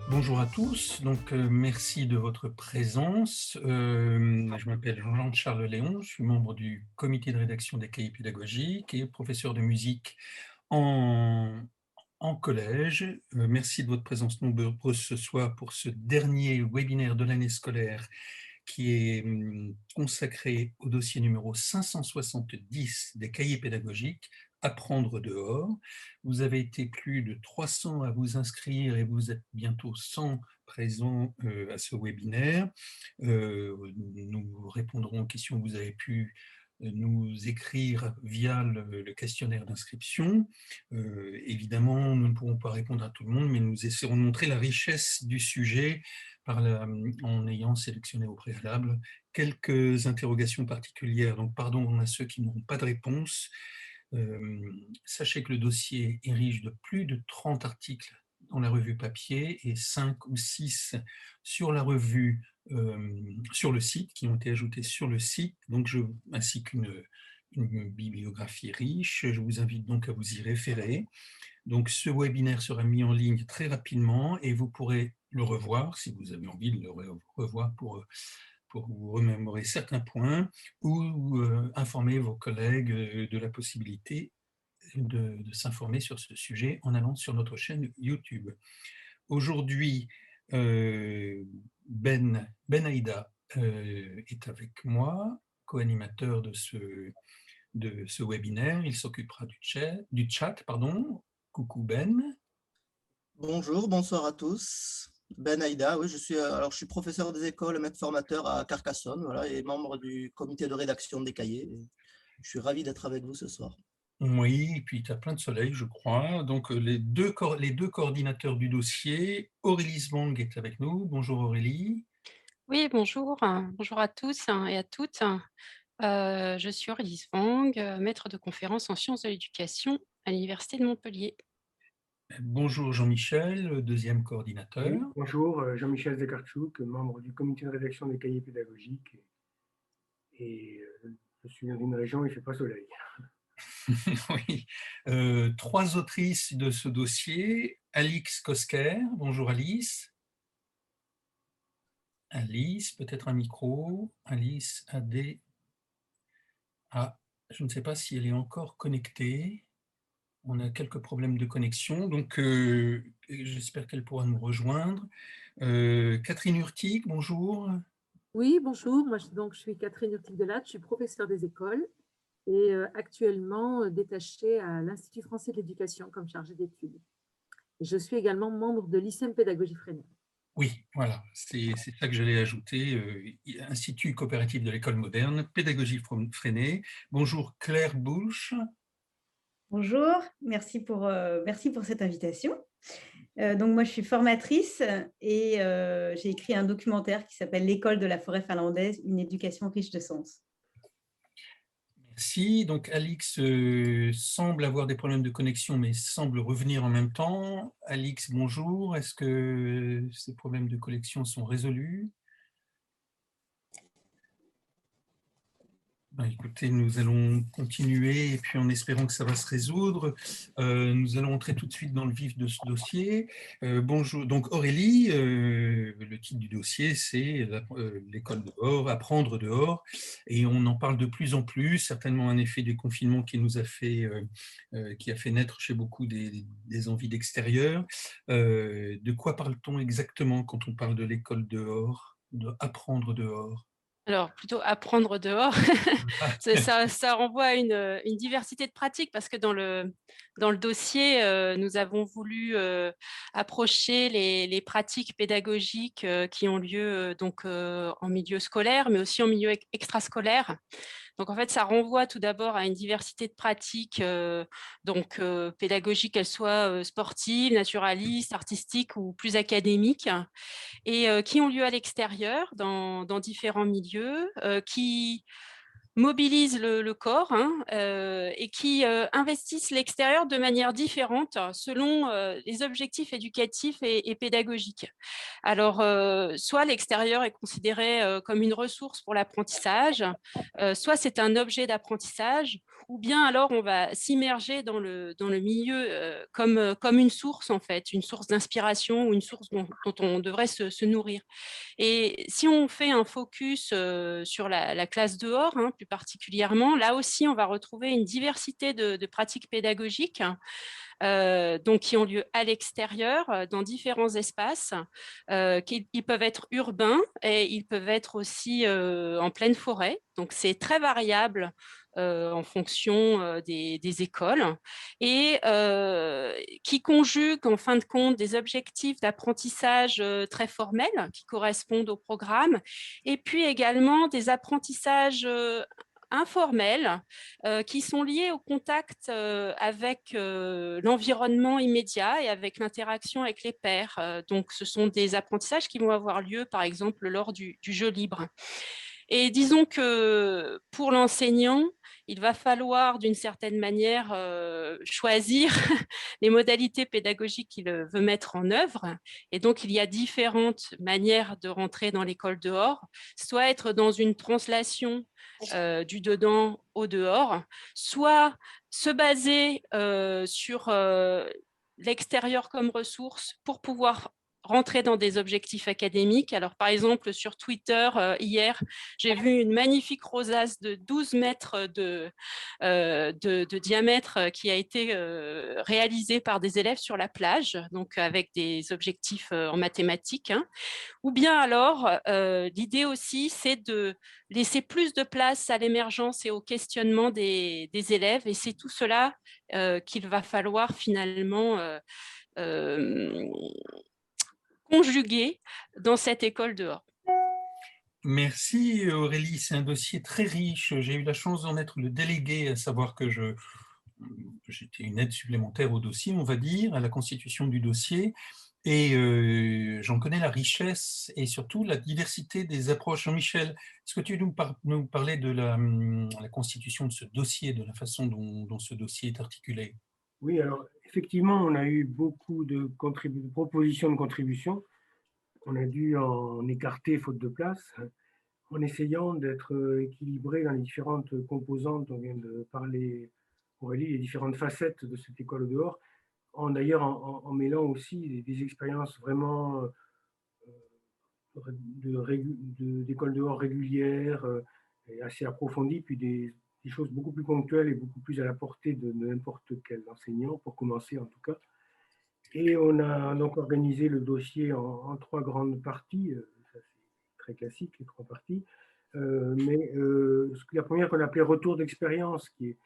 Bonjour à tous, merci de votre présence. Je m'appelle Jean-Charles Léon, je suis membre du comité de rédaction des cahiers pédagogiques et professeur de musique en, en collège. Merci de votre présence nombreuse ce soir pour ce dernier webinaire de l'année scolaire qui est consacré au dossier numéro 570 des cahiers pédagogiques, Apprendre dehors. Vous avez été plus de 300 à vous inscrire et vous êtes bientôt 100 présents à ce webinaire. Nous répondrons aux questions que vous avez pu nous écrire via le questionnaire d'inscription. Évidemment, nous ne pourrons pas répondre à tout le monde, mais nous essaierons de montrer la richesse du sujet en ayant sélectionné au préalable quelques interrogations particulières. Donc, pardon à ceux qui n'auront pas de réponse. Sachez que le dossier est riche de plus de 30 articles dans la revue papier et 5 ou 6 sur la revue, sur le site, qui ont été ajoutés sur le site, ainsi qu'une bibliographie riche. Je vous invite donc à vous y référer. Donc, ce webinaire sera mis en ligne très rapidement et vous pourrez le revoir si vous avez envie de le revoir pour vous remémorer certains points ou informer vos collègues de la possibilité de s'informer sur ce sujet en allant sur notre chaîne YouTube. Aujourd'hui, Ben Aïda est avec moi, co-animateur de ce webinaire. Il s'occupera du chat. Coucou Ben. Bonjour, bonsoir à tous. Ben Aïda, oui, je suis professeur des écoles, maître formateur à Carcassonne, voilà, et membre du comité de rédaction des cahiers. Je suis ravi d'être avec vous ce soir. Oui, et puis tu as plein de soleil, je crois. Donc, les deux coordinateurs du dossier, Aurélie Svang est avec nous. Bonjour Aurélie. Oui, bonjour. Bonjour à tous et à toutes. Je suis Aurélie Svang, maître de conférence en sciences de l'éducation à l'Université de Montpellier. Bonjour Jean-Michel, deuxième coordinateur. Oui, bonjour, Jean-Michel Zekartchouk, membre du comité de rédaction des cahiers pédagogiques. Et je suis dans une région où il ne fait pas soleil. Oui. Trois autrices de ce dossier, Alix Kosker. Bonjour Alice. Alice, peut-être un micro. Alice a des... Ah, je ne sais pas si elle est encore connectée. On a quelques problèmes de connexion, donc j'espère qu'elle pourra nous rejoindre. Catherine Urtic, bonjour. Oui, bonjour. Moi, je suis Catherine Urtic-Delatte, je suis professeure des écoles et actuellement détachée à l'Institut français de l'éducation comme chargée d'études. Je suis également membre de l'ICEM Pédagogie Freinet. Oui, voilà, c'est ça que j'allais ajouter. Institut coopératif de l'école moderne, Pédagogie Freinet. Bonjour Claire Bouche. Bonjour, merci pour cette invitation. Donc moi, je suis formatrice et j'ai écrit un documentaire qui s'appelle L'école de la forêt finlandaise, une éducation riche de sens. Merci. Donc Alix semble avoir des problèmes de connexion, mais semble revenir en même temps. Alix, bonjour. Est-ce que ces problèmes de connexion sont résolus? Écoutez, nous allons continuer et puis en espérant que ça va se résoudre, nous allons entrer tout de suite dans le vif de ce dossier. Bonjour, donc Aurélie, le titre du dossier c'est l'école dehors, apprendre dehors, et on en parle de plus en plus, certainement un effet du confinement qui nous a fait, qui a fait naître chez beaucoup des envies d'extérieur. De quoi parle-t-on exactement quand on parle de l'école dehors, de apprendre dehors? Alors, plutôt apprendre dehors, ça renvoie à une diversité de pratiques parce que dans le dossier, nous avons voulu approcher les pratiques pédagogiques qui ont lieu en milieu scolaire, mais aussi en milieu extrascolaire. Donc, en fait, ça renvoie tout d'abord à une diversité de pratiques, pédagogiques, qu'elles soient sportives, naturalistes, artistiques ou plus académiques, et qui ont lieu à l'extérieur, dans différents milieux, qui mobilisent le corps et qui investissent l'extérieur de manière différente selon les objectifs éducatifs et pédagogiques. Alors, soit l'extérieur est considéré comme une ressource pour l'apprentissage, soit c'est un objet d'apprentissage, ou bien alors on va s'immerger dans le milieu comme une source en fait, une source d'inspiration ou une source dont on devrait se nourrir. Et si on fait un focus sur la classe dehors, hein, plus particulièrement, là aussi on va retrouver une diversité de pratiques pédagogiques donc qui ont lieu à l'extérieur, dans différents espaces. Ils peuvent être urbains et ils peuvent être aussi en pleine forêt. Donc, c'est très variable en fonction des écoles et qui conjuguent en fin de compte des objectifs d'apprentissage très formels qui correspondent au programme et puis également des apprentissages informels qui sont liés au contact avec l'environnement immédiat et avec l'interaction avec les pairs. Donc, ce sont des apprentissages qui vont avoir lieu, par exemple, lors du jeu libre. Et disons que pour l'enseignant, il va falloir d'une certaine manière choisir les modalités pédagogiques qu'il veut mettre en œuvre. Et donc, il y a différentes manières de rentrer dans l'école dehors, soit être dans une translation du dedans au dehors, soit se baser sur l'extérieur comme ressource pour pouvoir rentrer dans des objectifs académiques. Alors, par exemple, sur Twitter, hier, j'ai vu une magnifique rosace de 12 mètres de diamètre qui a été réalisée par des élèves sur la plage, donc avec des objectifs en mathématiques. Hein. Ou bien alors, l'idée aussi, c'est de laisser plus de place à l'émergence et au questionnement des élèves. Et c'est tout cela qu'il va falloir finalement conjuguer dans cette école dehors. Merci Aurélie, c'est un dossier très riche. J'ai eu la chance d'en être le délégué, à savoir que j'étais une aide supplémentaire au dossier, on va dire, à la constitution du dossier. Et j'en connais la richesse et surtout la diversité des approches. Jean-Michel, est-ce que tu nous parlais de la constitution de ce dossier, de la façon dont ce dossier est articulé? Oui, alors effectivement, on a eu beaucoup de propositions de contributions. On a dû en écarter faute de place, en essayant d'être équilibré dans les différentes composantes. On vient de parler, Aurélie, les différentes facettes de cette école au dehors, d'ailleurs en mêlant aussi des expériences vraiment d'école dehors régulière et assez approfondies, puis des choses beaucoup plus ponctuelles et beaucoup plus à la portée de n'importe quel enseignant, pour commencer en tout cas. Et on a donc organisé le dossier en 3 grandes parties, ça c'est très classique, les 3 parties, mais la première qu'on appelait retour d'expérience, qui est,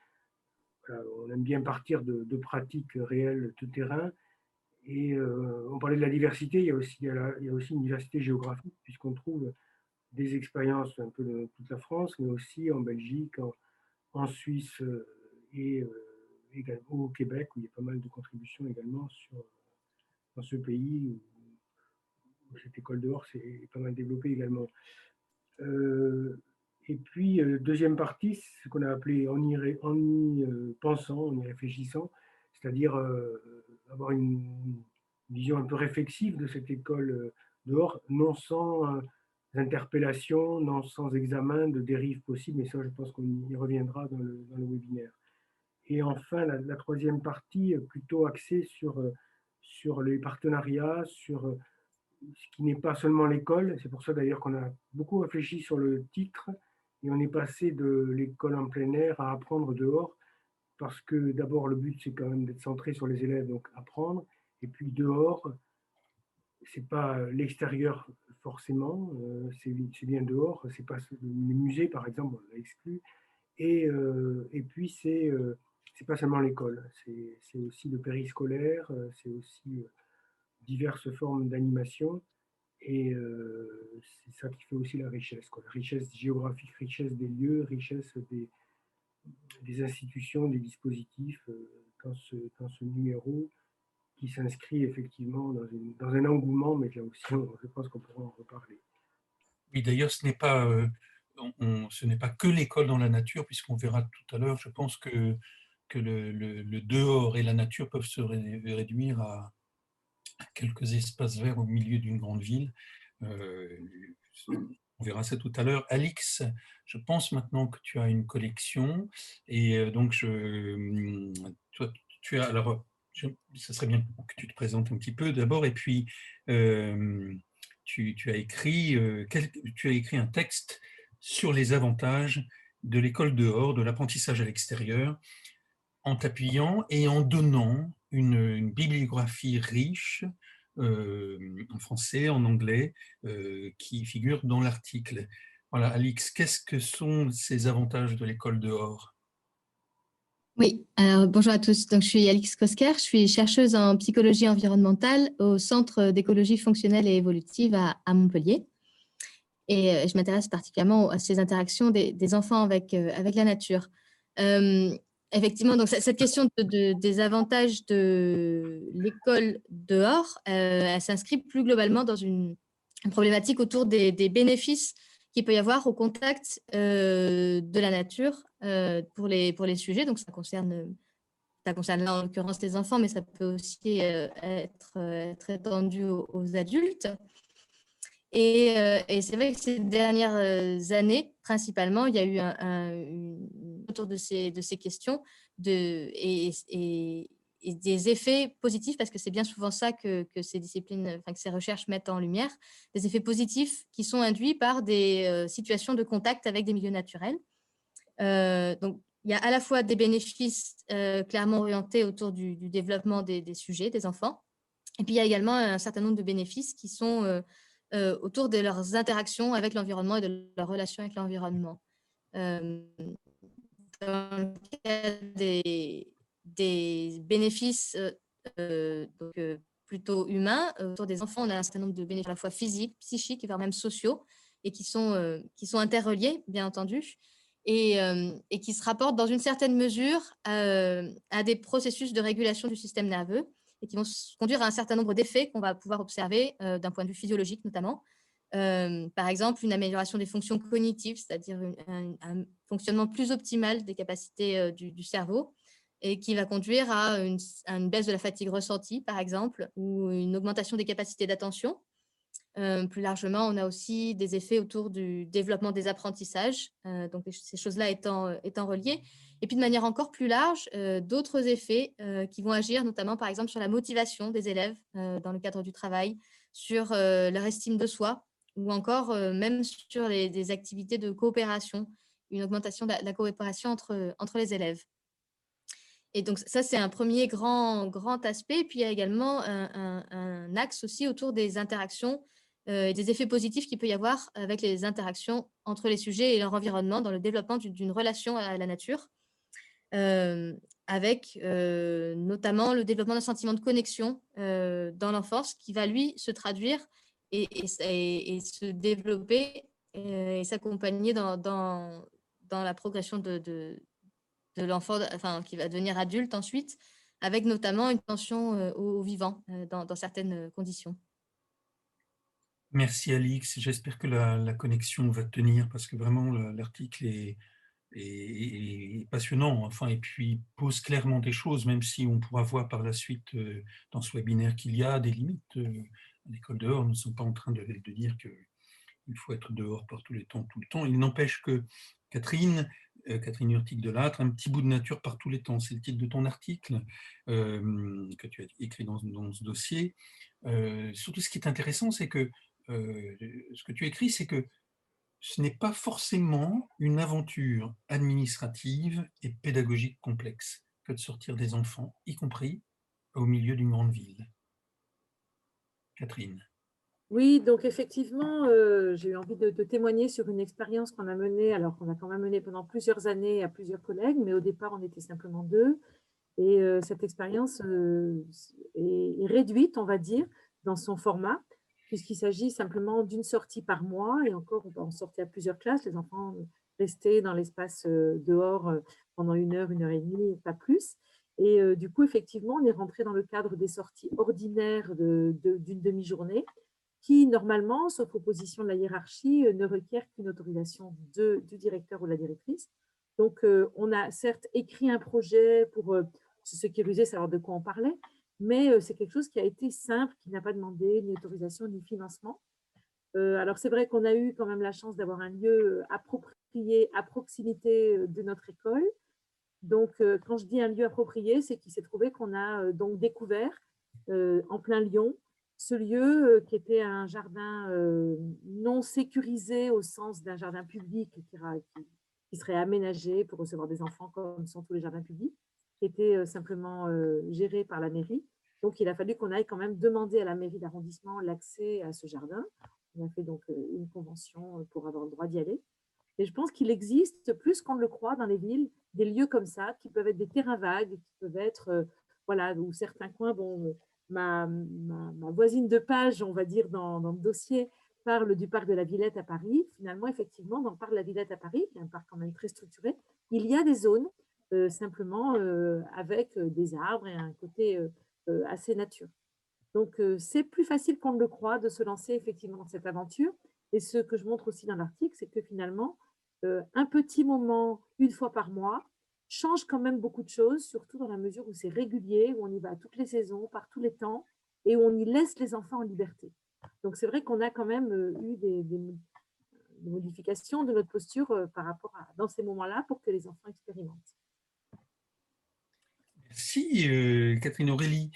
voilà, on aime bien partir de pratiques réelles de terrain, et on parlait de la diversité, il y a aussi une diversité géographique, puisqu'on trouve des expériences un peu de toute la France, mais aussi en Belgique, en Suisse et également au Québec, où il y a pas mal de contributions également dans ce pays où cette école dehors s'est pas mal développée également. Et puis, deuxième partie, c'est ce qu'on a appelé en y pensant, en y réfléchissant, c'est-à-dire avoir une vision un peu réflexive de cette école dehors, non sans interpellation, non sans examen de dérives possibles, mais ça, je pense qu'on y reviendra dans le webinaire. Et enfin, la troisième partie, plutôt axée sur les partenariats, sur ce qui n'est pas seulement l'école. C'est pour ça d'ailleurs qu'on a beaucoup réfléchi sur le titre, et on est passé de l'école en plein air à apprendre dehors, parce que d'abord le but c'est quand même d'être centré sur les élèves, donc apprendre, et puis dehors, c'est pas l'extérieur forcément, c'est bien dehors, c'est pas les musées par exemple, on l'a exclu, et puis c'est pas seulement l'école, c'est aussi le périscolaire, c'est aussi diverses formes d'animation, et c'est ça qui fait aussi la richesse, quoi. La richesse géographique, richesse des lieux, richesse des institutions, des dispositifs dans ce numéro qui s'inscrit effectivement dans un engouement, mais là aussi, je pense qu'on pourra en reparler. Oui, d'ailleurs, ce n'est pas que l'école dans la nature, puisqu'on verra tout à l'heure, je pense que le dehors et la nature peuvent se réduire à quelques espaces verts au milieu d'une grande ville. on verra ça tout à l'heure. Alix, je pense maintenant que tu as une collection et donc toi, tu as alors ça serait bien que tu te présentes un petit peu d'abord et puis tu as écrit un texte sur les avantages de l'école dehors, de l'apprentissage à l'extérieur, en t'appuyant et en donnant une bibliographie riche en français, en anglais, qui figure dans l'article. Voilà, Alix, qu'est-ce que sont ces avantages de l'école dehors? Oui, alors bonjour à tous. Donc, je suis Alix Kosker, je suis chercheuse en psychologie environnementale au Centre d'écologie fonctionnelle et évolutive à Montpellier. Et je m'intéresse particulièrement à ces interactions des enfants avec la nature. Effectivement, donc cette question des avantages de l'école dehors, elle s'inscrit plus globalement dans une problématique autour des bénéfices qu'il peut y avoir au contact de la nature pour les sujets. Donc, ça concerne là en l'occurrence les enfants, mais ça peut aussi être étendu aux adultes. Et c'est vrai que ces dernières années, principalement, il y a eu autour de ces questions et des effets positifs, parce que c'est bien souvent ça que ces disciplines, enfin que ces recherches mettent en lumière, des effets positifs qui sont induits par des situations de contact avec des milieux naturels. Donc, il y a à la fois des bénéfices clairement orientés autour du développement des sujets, des enfants, et puis il y a également un certain nombre de bénéfices qui sont autour de leurs interactions avec l'environnement et de leurs relations avec l'environnement. Dans le cas des bénéfices plutôt humains, autour des enfants, on a un certain nombre de bénéfices à la fois physiques, psychiques, voire même sociaux, et qui sont interreliés, bien entendu, et qui se rapportent dans une certaine mesure à des processus de régulation du système nerveux, et qui vont conduire à un certain nombre d'effets qu'on va pouvoir observer d'un point de vue physiologique notamment. Par exemple, une amélioration des fonctions cognitives, c'est-à-dire un fonctionnement plus optimal des capacités du cerveau, et qui va conduire à une baisse de la fatigue ressentie, par exemple, ou une augmentation des capacités d'attention. Plus largement, on a aussi des effets autour du développement des apprentissages, donc ces choses-là étant reliées. Et puis de manière encore plus large, d'autres effets qui vont agir notamment par exemple sur la motivation des élèves dans le cadre du travail, sur leur estime de soi, ou encore même sur des activités de coopération, une augmentation de la coopération entre les élèves. Et donc ça, c'est un premier grand aspect. Et puis il y a également un axe aussi autour des interactions et des effets positifs qu'il peut y avoir avec les interactions entre les sujets et leur environnement dans le développement d'une relation à la nature, avec notamment le développement d'un sentiment de connexion dans l'enfance qui va, lui, se traduire et se développer et s'accompagner dans la progression de l'enfant, enfin, qui va devenir adulte ensuite, avec notamment une attention au vivant dans certaines conditions. Merci Alix, j'espère que la connexion va tenir parce que vraiment l'article est passionnant, enfin, et puis pose clairement des choses, même si on pourra voir par la suite dans ce webinaire qu'il y a des limites. À l'école dehors, nous ne sommes pas en train de dire qu'il faut être dehors par tous les temps, tout le temps. Il n'empêche que Catherine Hurtig de Lattre, un petit bout de nature par tous les temps, c'est le titre de ton article que tu as écrit dans ce dossier. Surtout ce qui est intéressant, c'est que ce que tu écris, c'est que ce n'est pas forcément une aventure administrative et pédagogique complexe que de sortir des enfants, y compris au milieu d'une grande ville. Catherine. Oui, donc effectivement, j'ai eu envie de témoigner sur une expérience qu'on a menée, alors qu'on a quand même menée pendant plusieurs années à plusieurs collègues, mais au départ, on était simplement 2. Et cette expérience est réduite, on va dire, dans son format, puisqu'il s'agit simplement d'une sortie par mois, et encore, on sortait à plusieurs classes, les enfants restaient dans l'espace dehors pendant 1 heure, 1 heure et demie, pas plus. Et du coup, effectivement, on est rentré dans le cadre des sorties ordinaires d'une demi-journée, qui, normalement, sauf opposition de la hiérarchie, ne requiert qu'une autorisation du directeur ou de la directrice. Donc, on a certes écrit un projet pour se sécuriser, savoir de quoi on parlait, mais c'est quelque chose qui a été simple, qui n'a pas demandé ni autorisation ni financement. Alors, c'est vrai qu'on a eu quand même la chance d'avoir un lieu approprié à proximité de notre école. Donc, quand je dis un lieu approprié, c'est qu'il s'est trouvé qu'on a donc découvert en plein Lyon ce lieu qui était un jardin non sécurisé au sens d'un jardin public qui serait aménagé pour recevoir des enfants comme sont tous les jardins publics, qui était simplement géré par la mairie. Donc, il a fallu qu'on aille quand même demander à la mairie d'arrondissement l'accès à ce jardin. On a fait donc une convention pour avoir le droit d'y aller. Et je pense qu'il existe, plus qu'on ne le croit dans les villes, des lieux comme ça qui peuvent être des terrains vagues, qui peuvent être, voilà, où certains coins, bon, ma voisine de page, on va dire, dans le dossier, parle du parc de la Villette à Paris. Finalement, effectivement, dans le parc de la Villette à Paris, qui est un parc quand même très structuré, il y a des zones simplement avec des arbres et un côté assez nature. Donc, c'est plus facile qu'on ne le croit de se lancer effectivement dans cette aventure. Et ce que je montre aussi dans l'article, c'est que finalement, un petit moment, une fois par mois, change quand même beaucoup de choses, surtout dans la mesure où c'est régulier, où on y va à toutes les saisons, par tous les temps, et où on y laisse les enfants en liberté. Donc, c'est vrai qu'on a quand même eu des modifications de notre posture par rapport à dans ces moments-là pour que les enfants expérimentent. Merci Catherine Aurélie.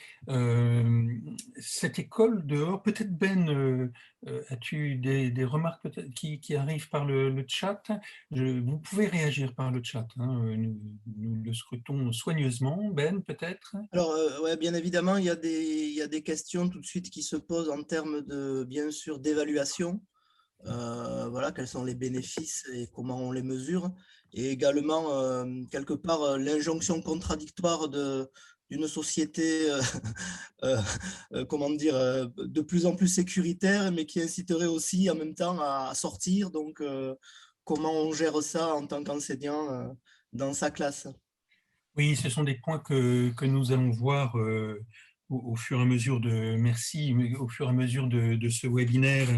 Cette école dehors, peut-être Ben, as-tu des remarques peut-être qui arrivent par le chat? Vous pouvez réagir par le chat, hein, nous le scrutons soigneusement. Ben, peut-être? Alors, ouais, bien évidemment, il y a des questions tout de suite qui se posent en termes de, bien sûr, d'évaluation. Voilà, quels sont les bénéfices et comment on les mesure. Et également, quelque part, l'injonction contradictoire d'une société, comment dire, de plus en plus sécuritaire, mais qui inciterait aussi en même temps à sortir. Donc, comment on gère ça en tant qu'enseignant dans sa classe? Oui, ce sont des points que nous allons voir au fur et à mesure au fur et à mesure de ce webinaire.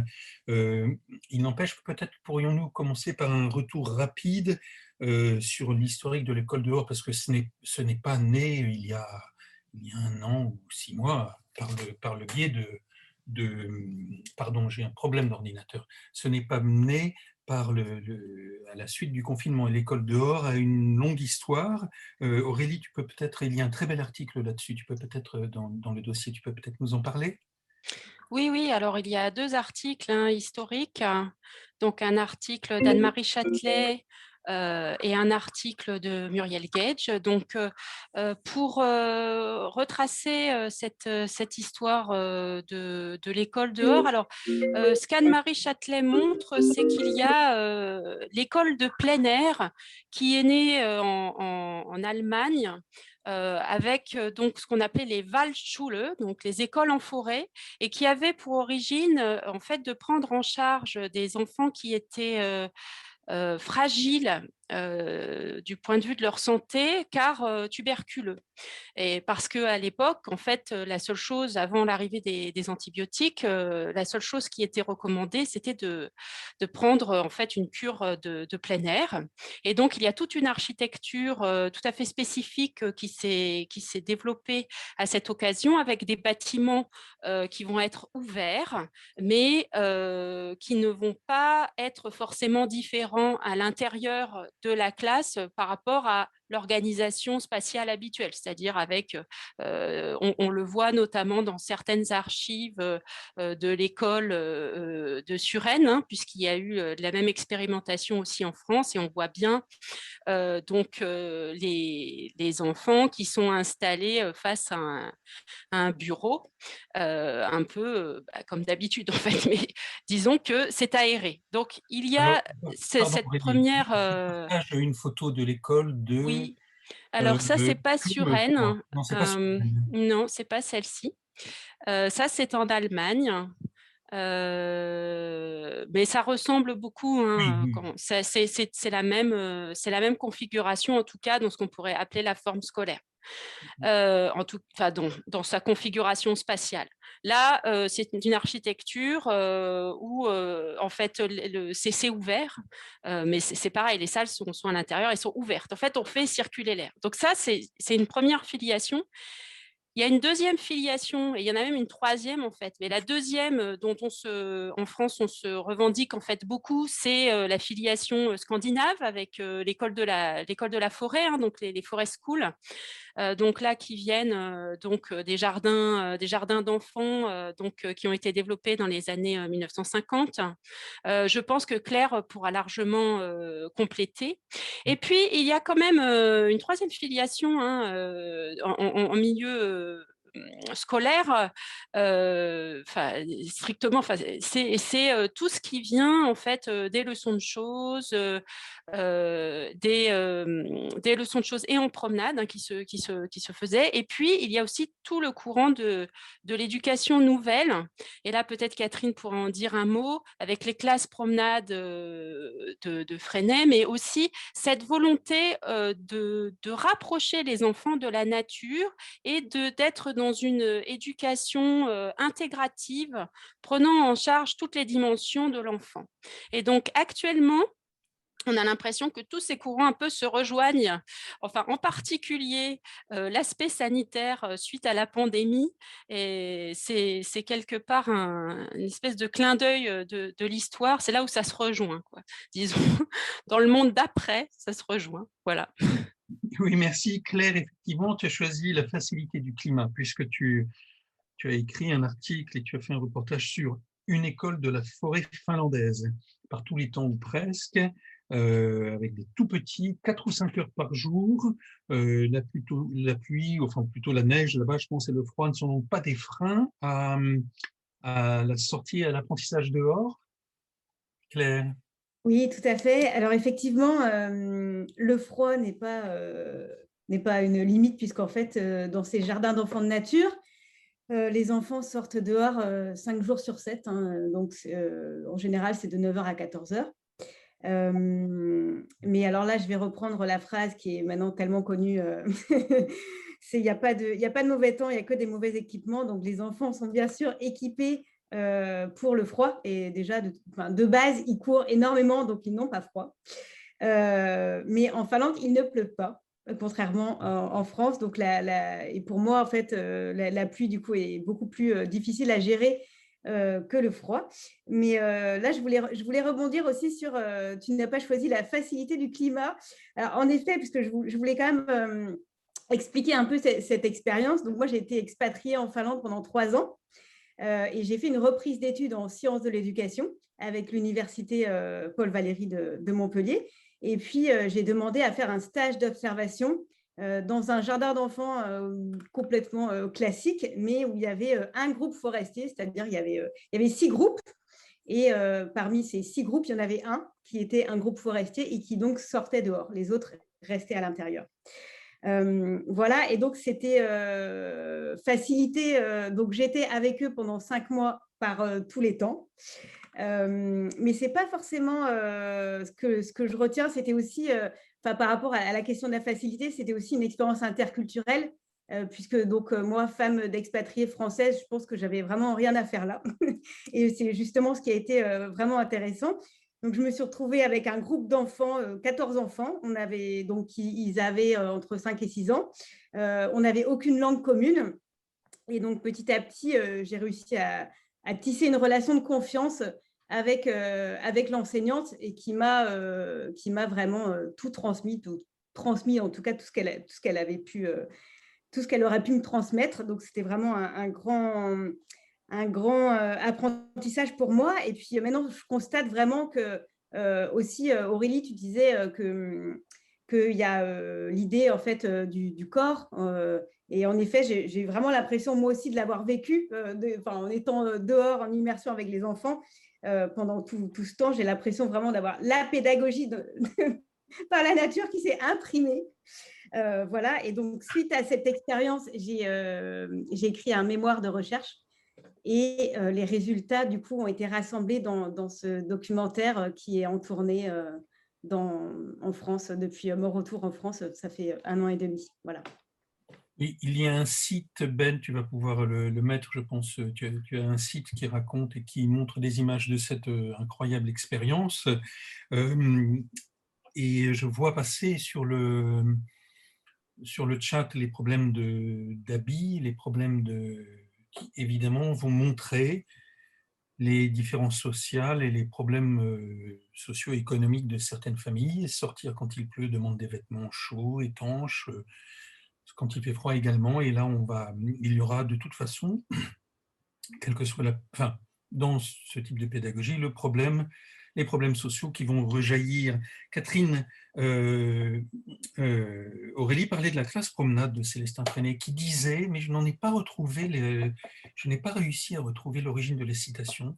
Il n'empêche, peut-être pourrions-nous commencer par un retour rapide sur l'historique de l'école dehors, parce que ce n'est pas né il y a 1 an ou 6 mois par le biais pardon, j'ai un problème d'ordinateur. Ce n'est pas né à la suite du confinement, et l'école dehors a une longue histoire. Aurélie, il y a un très bel article là-dessus, tu peux peut-être, dans le dossier, tu peux peut-être nous en parler? Oui, alors il y a 2 articles historiques. Donc un article d'Anne-Marie Châtelet et un article de Muriel Gage. Donc pour retracer cette histoire de l'école dehors, alors ce qu'Anne-Marie Châtelet montre, c'est qu'il y a l'école de plein air qui est née en Allemagne, avec donc ce qu'on appelait les Waldschule, donc les écoles en forêt, et qui avait pour origine en fait de prendre en charge des enfants qui étaient fragiles du point de vue de leur santé, car tuberculeux. Et parce qu'à l'époque, en fait, la seule chose, avant l'arrivée des antibiotiques, la seule chose qui était recommandée, c'était de prendre en fait une cure de plein air. Et donc, il y a toute une architecture tout à fait spécifique qui s'est développée à cette occasion, avec des bâtiments qui vont être ouverts, mais qui ne vont pas être forcément différents à l'intérieur de la classe par rapport à l'organisation spatiale habituelle, c'est-à-dire avec, on le voit notamment dans certaines archives de l'école de Suresnes, hein, puisqu'il y a eu la même expérimentation aussi en France, et on voit bien donc les enfants qui sont installés face à un bureau, un peu comme d'habitude en fait, mais disons que c'est aéré. Donc il y a cette Aurélie, première... tu partages une photo de l'école de... oui, alors ça, c'est pas Suresnes. Non, c'est pas Suresnes. Non, c'est pas celle-ci. Ça, c'est en Allemagne. Mais ça ressemble beaucoup, hein, Oui. c'est la même configuration, en tout cas dans ce qu'on pourrait appeler la forme scolaire, dans sa configuration spatiale. Là, c'est une architecture où en fait c'est ouvert, mais c'est pareil, les salles sont à l'intérieur et sont ouvertes. En fait, on fait circuler l'air. Donc ça, c'est une première filiation. Il y a une deuxième filiation, et il y en a même une troisième en fait. Mais la deuxième dont en France, on se revendique en fait beaucoup, c'est la filiation scandinave avec l'école de la forêt, hein, donc les forest schools. Donc là, qui viennent des jardins d'enfants qui ont été développés dans les années 1950. Je pense que Claire pourra largement compléter. Et puis, il y a quand même une troisième filiation hein, en milieu scolaire, strictement, c'est tout ce qui vient en fait des leçons de choses, des leçons de choses et en promenade hein, qui se faisaient. Et puis, il y a aussi tout le courant de l'éducation nouvelle. Et là, peut-être Catherine pourra en dire un mot avec les classes promenades de Freinet, mais aussi cette volonté de rapprocher les enfants de la nature et d'être dans une éducation intégrative, prenant en charge toutes les dimensions de l'enfant. Et donc, actuellement, on a l'impression que tous ces courants un peu se rejoignent, enfin en particulier l'aspect sanitaire suite à la pandémie, et c'est quelque part une espèce de clin d'œil de l'histoire, c'est là où ça se rejoint, quoi. Disons, dans le monde d'après, ça se rejoint, voilà. Oui, merci Claire. Effectivement, tu as choisi la facilité du climat, puisque tu as écrit un article et tu as fait un reportage sur une école de la forêt finlandaise, par tous les temps ou presque, avec des tout petits, 4 ou 5 heures par jour. La pluie, enfin plutôt la neige là-bas, je pense, et le froid ne sont donc pas des freins à la sortie, à l'apprentissage dehors. Claire? Oui, tout à fait. Alors effectivement, le froid n'est pas une limite, puisqu'en fait, dans ces jardins d'enfants de nature, les enfants sortent dehors 5 jours sur 7. Hein, donc, en général, c'est de 9h à 14h. Mais alors là, je vais reprendre la phrase qui est maintenant tellement connue. Il n'y a pas de mauvais temps, il n'y a que des mauvais équipements. Donc, les enfants sont bien sûr équipés pour le froid. Et déjà, de base, ils courent énormément, donc ils n'ont pas froid. Mais en Finlande, il ne pleut pas, contrairement en France. Donc, et pour moi, en fait, la pluie, du coup, est beaucoup plus difficile à gérer que le froid. Mais là, je voulais rebondir aussi sur, tu n'as pas choisi la facilité du climat. Alors, en effet, puisque je voulais quand même expliquer un peu cette expérience. Donc, moi, j'ai été expatriée en Finlande pendant 3 ans et j'ai fait une reprise d'études en sciences de l'éducation avec l'université Paul Valéry de Montpellier. Et puis, j'ai demandé à faire un stage d'observation dans un jardin d'enfants complètement classique, mais où il y avait un groupe forestier, c'est-à-dire il y avait 6 groupes. Et parmi ces 6 groupes, il y en avait un qui était un groupe forestier et qui donc sortait dehors. Les autres restaient à l'intérieur. Voilà, et donc c'était facilité. Donc j'étais avec eux pendant 5 mois par tous les temps. Mais ce n'est pas forcément ce que je retiens. C'était aussi, par rapport à la question de la facilité, c'était aussi une expérience interculturelle, puisque donc moi, femme d'expatriée française, je pense que j'avais vraiment rien à faire là. Et c'est justement ce qui a été vraiment intéressant. Donc, je me suis retrouvée avec un groupe d'enfants, 14 enfants. Ils avaient entre 5 et 6 ans. On n'avait aucune langue commune. Et donc, petit à petit, j'ai réussi à tisser une relation de confiance avec l'enseignante et qui m'a vraiment tout transmis en tout cas tout ce qu'elle avait pu, tout ce qu'elle aurait pu me transmettre. Donc, c'était vraiment un grand apprentissage pour moi. Et puis maintenant, je constate vraiment que aussi, Aurélie, tu disais qu'il y a l'idée en fait du corps. Et en effet, j'ai vraiment l'impression, moi aussi, de l'avoir vécu en étant dehors, en immersion avec les enfants pendant tout ce temps. J'ai l'impression vraiment d'avoir la pédagogie par la nature qui s'est imprimée. Voilà. Et donc, suite à cette expérience, j'ai écrit un mémoire de recherche. Et les résultats, du coup, ont été rassemblés dans ce documentaire qui est en tournée en France depuis mon retour en France. Ça fait 1 an et demi. Voilà. Il y a un site, Ben, tu vas pouvoir le mettre, je pense. Tu as un site qui raconte et qui montre des images de cette incroyable expérience. Et je vois passer sur sur le chat les problèmes d'habits, les problèmes qui évidemment vont montrer les différences sociales et les problèmes socio-économiques de certaines familles. Sortir quand il pleut demande des vêtements chauds, étanches, quand il fait froid également. Et là, il y aura de toute façon, quelle que soit dans ce type de pédagogie, les problèmes sociaux qui vont rejaillir. Catherine, Aurélie parlait de la classe promenade de Célestin Freinet qui disait, mais je n'ai pas réussi à retrouver l'origine de la citation.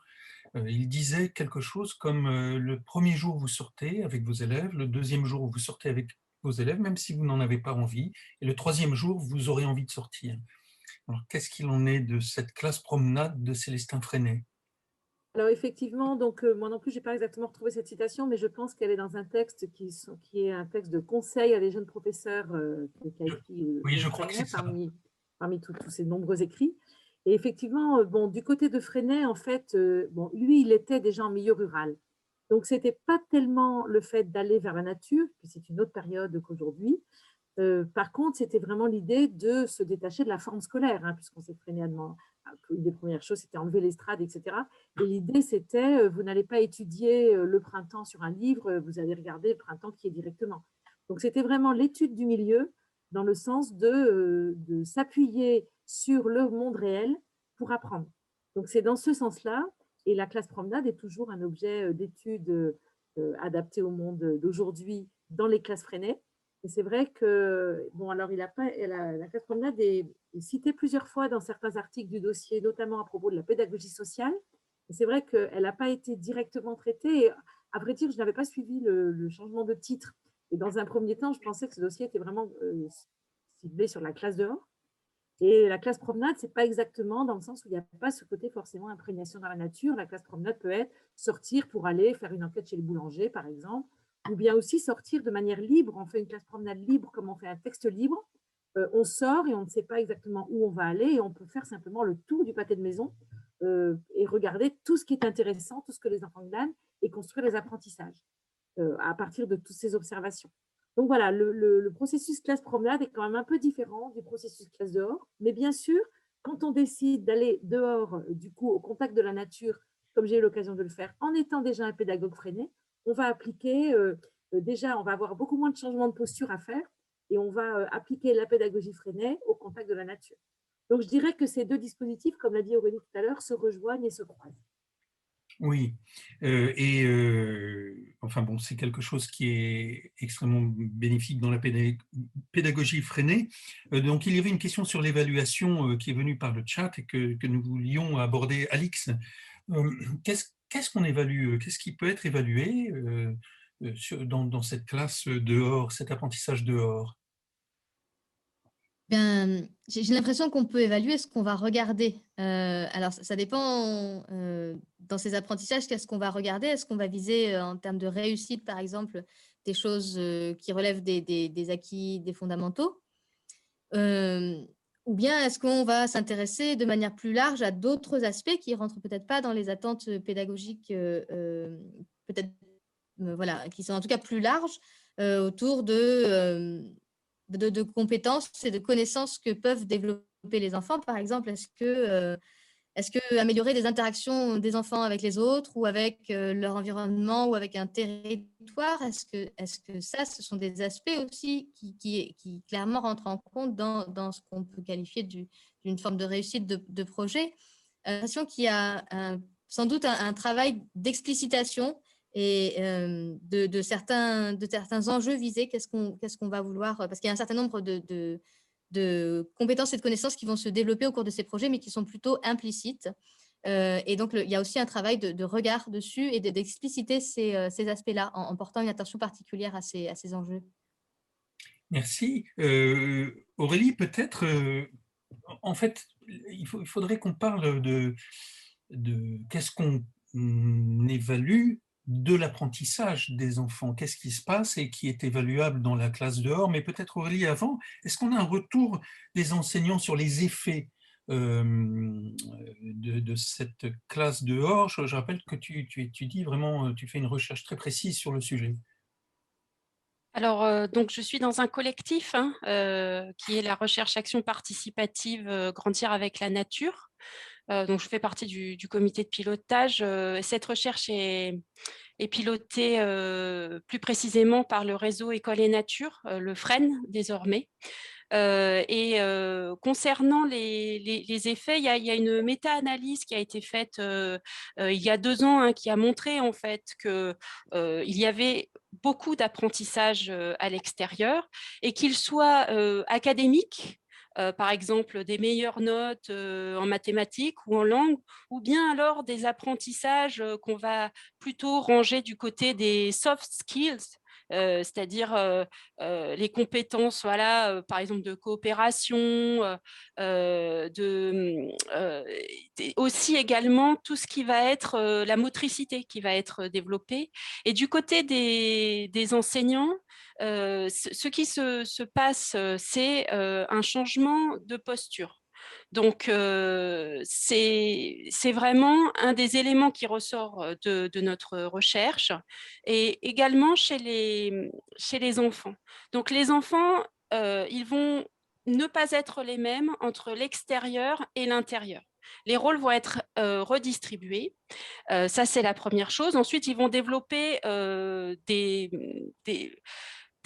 Il disait quelque chose comme le premier jour vous sortez avec vos élèves, le deuxième jour vous sortez avec vos élèves, même si vous n'en avez pas envie, et le troisième jour vous aurez envie de sortir. Alors, qu'est-ce qu'il en est de cette classe promenade de Célestin Freinet? Alors effectivement, donc moi non plus, je n'ai pas exactement retrouvé cette citation, mais je pense qu'elle est dans un texte qui est un texte de conseil à des jeunes professeurs qui a écrit oui, je crois que c'est ça. Parmi tous ces nombreux écrits. Et effectivement, bon, du côté de Freinet, en fait, bon, lui, il était déjà en milieu rural. Donc, ce n'était pas tellement le fait d'aller vers la nature, puis c'est une autre période qu'aujourd'hui. Par contre, c'était vraiment l'idée de se détacher de la forme scolaire, hein, puisqu'on s'est Freinet une des premières choses, c'était enlever l'estrade, etc. Et l'idée, c'était, vous n'allez pas étudier le printemps sur un livre, vous allez regarder le printemps qui est directement. Donc, c'était vraiment l'étude du milieu dans le sens de s'appuyer sur le monde réel pour apprendre. Donc, c'est dans ce sens-là. Et la classe promenade est toujours un objet d'étude adapté au monde d'aujourd'hui dans les classes Freinet. Et c'est vrai que, bon, alors la classe promenade est citée plusieurs fois dans certains articles du dossier, notamment à propos de la pédagogie sociale. Et c'est vrai qu'elle n'a pas été directement traitée. Et à vrai dire, je n'avais pas suivi le changement de titre. Et dans un premier temps, je pensais que ce dossier était vraiment ciblé sur la classe dehors. Et la classe promenade, ce n'est pas exactement dans le sens où il n'y a pas ce côté forcément imprégnation dans la nature. La classe promenade peut être sortir pour aller faire une enquête chez le boulanger, par exemple, ou bien aussi sortir de manière libre. On fait une classe promenade libre comme on fait un texte libre. On sort et on ne sait pas exactement où on va aller et on peut faire simplement le tour du pâté de maison et regarder tout ce qui est intéressant, tout ce que les enfants glanent et construire les apprentissages à partir de toutes ces observations. Donc voilà, le processus classe promenade est quand même un peu différent du processus classe dehors. Mais bien sûr, quand on décide d'aller dehors, du coup, au contact de la nature, comme j'ai eu l'occasion de le faire, en étant déjà un pédagogue Freinet, on va appliquer, déjà, on va avoir beaucoup moins de changements de posture à faire et on va appliquer la pédagogie Freinet au contact de la nature. Donc, je dirais que ces deux dispositifs, comme l'a dit Aurélie tout à l'heure, se rejoignent et se croisent. Oui, enfin bon, c'est quelque chose qui est extrêmement bénéfique dans la pédagogie Freinet. Donc, il y avait une question sur l'évaluation qui est venue par le chat et que nous voulions aborder. Alix, qu'est-ce qu'on évalue? Qu'est-ce qui peut être évalué dans cette classe dehors, cet apprentissage dehors? Ben, j'ai l'impression qu'on peut évaluer ce qu'on va regarder. Alors, ça dépend dans ces apprentissages, qu'est-ce qu'on va regarder? Est-ce qu'on va viser en termes de réussite, par exemple, des choses qui relèvent des acquis, des fondamentaux? Ou bien est-ce qu'on va s'intéresser de manière plus large à d'autres aspects qui ne rentrent peut-être pas dans les attentes pédagogiques, peut-être, voilà, qui sont en tout cas plus larges autour de compétences et de connaissances que peuvent développer les enfants. Par exemple, est-ce que améliorer les interactions des enfants avec les autres ou avec leur environnement ou avec un territoire, est-ce que ça, ce sont des aspects aussi qui clairement rentrent en compte dans ce qu'on peut qualifier d'une forme de réussite de projet? J'ai l'impression qu'il y a sans doute un travail d'explicitation et de certains enjeux visés, qu'est-ce qu'on va vouloir, parce qu'il y a un certain nombre de compétences et de connaissances qui vont se développer au cours de ces projets, mais qui sont plutôt implicites. Et donc, il y a aussi un travail de regard dessus et d'expliciter ces aspects-là en portant une attention particulière à ces enjeux. Merci. Aurélie, peut-être, en fait, il faudrait qu'on parle de qu'est-ce qu'on évalue de l'apprentissage des enfants, qu'est-ce qui se passe et qui est évaluable dans la classe dehors. Mais peut-être, Aurélie, avant, est-ce qu'on a un retour des enseignants sur les effets de cette classe dehors? Je rappelle que tu étudies vraiment, tu fais une recherche très précise sur le sujet. Alors, donc, je suis dans un collectif qui est la recherche action participative Grandir avec la nature. Donc, je fais partie du comité de pilotage. Cette recherche est pilotée plus précisément par le réseau École et Nature, le FREN désormais. Concernant les effets, il y a une méta-analyse qui a été faite il y a 2 ans qui a montré en fait qu'il y avait beaucoup d'apprentissage à l'extérieur et qu'il soit académique, par exemple des meilleures notes en mathématiques ou en langue, ou bien alors des apprentissages qu'on va plutôt ranger du côté des soft skills, c'est-à-dire les compétences, voilà, par exemple de coopération, aussi également tout ce qui va être la motricité qui va être développée. Et du côté des enseignants, ce qui se passe, c'est un changement de posture. Donc, c'est vraiment un des éléments qui ressort de notre recherche, et également chez les enfants. Donc, les enfants, ils vont ne pas être les mêmes entre l'extérieur et l'intérieur. Les rôles vont être redistribués. Ça, c'est la première chose. Ensuite, ils vont développer des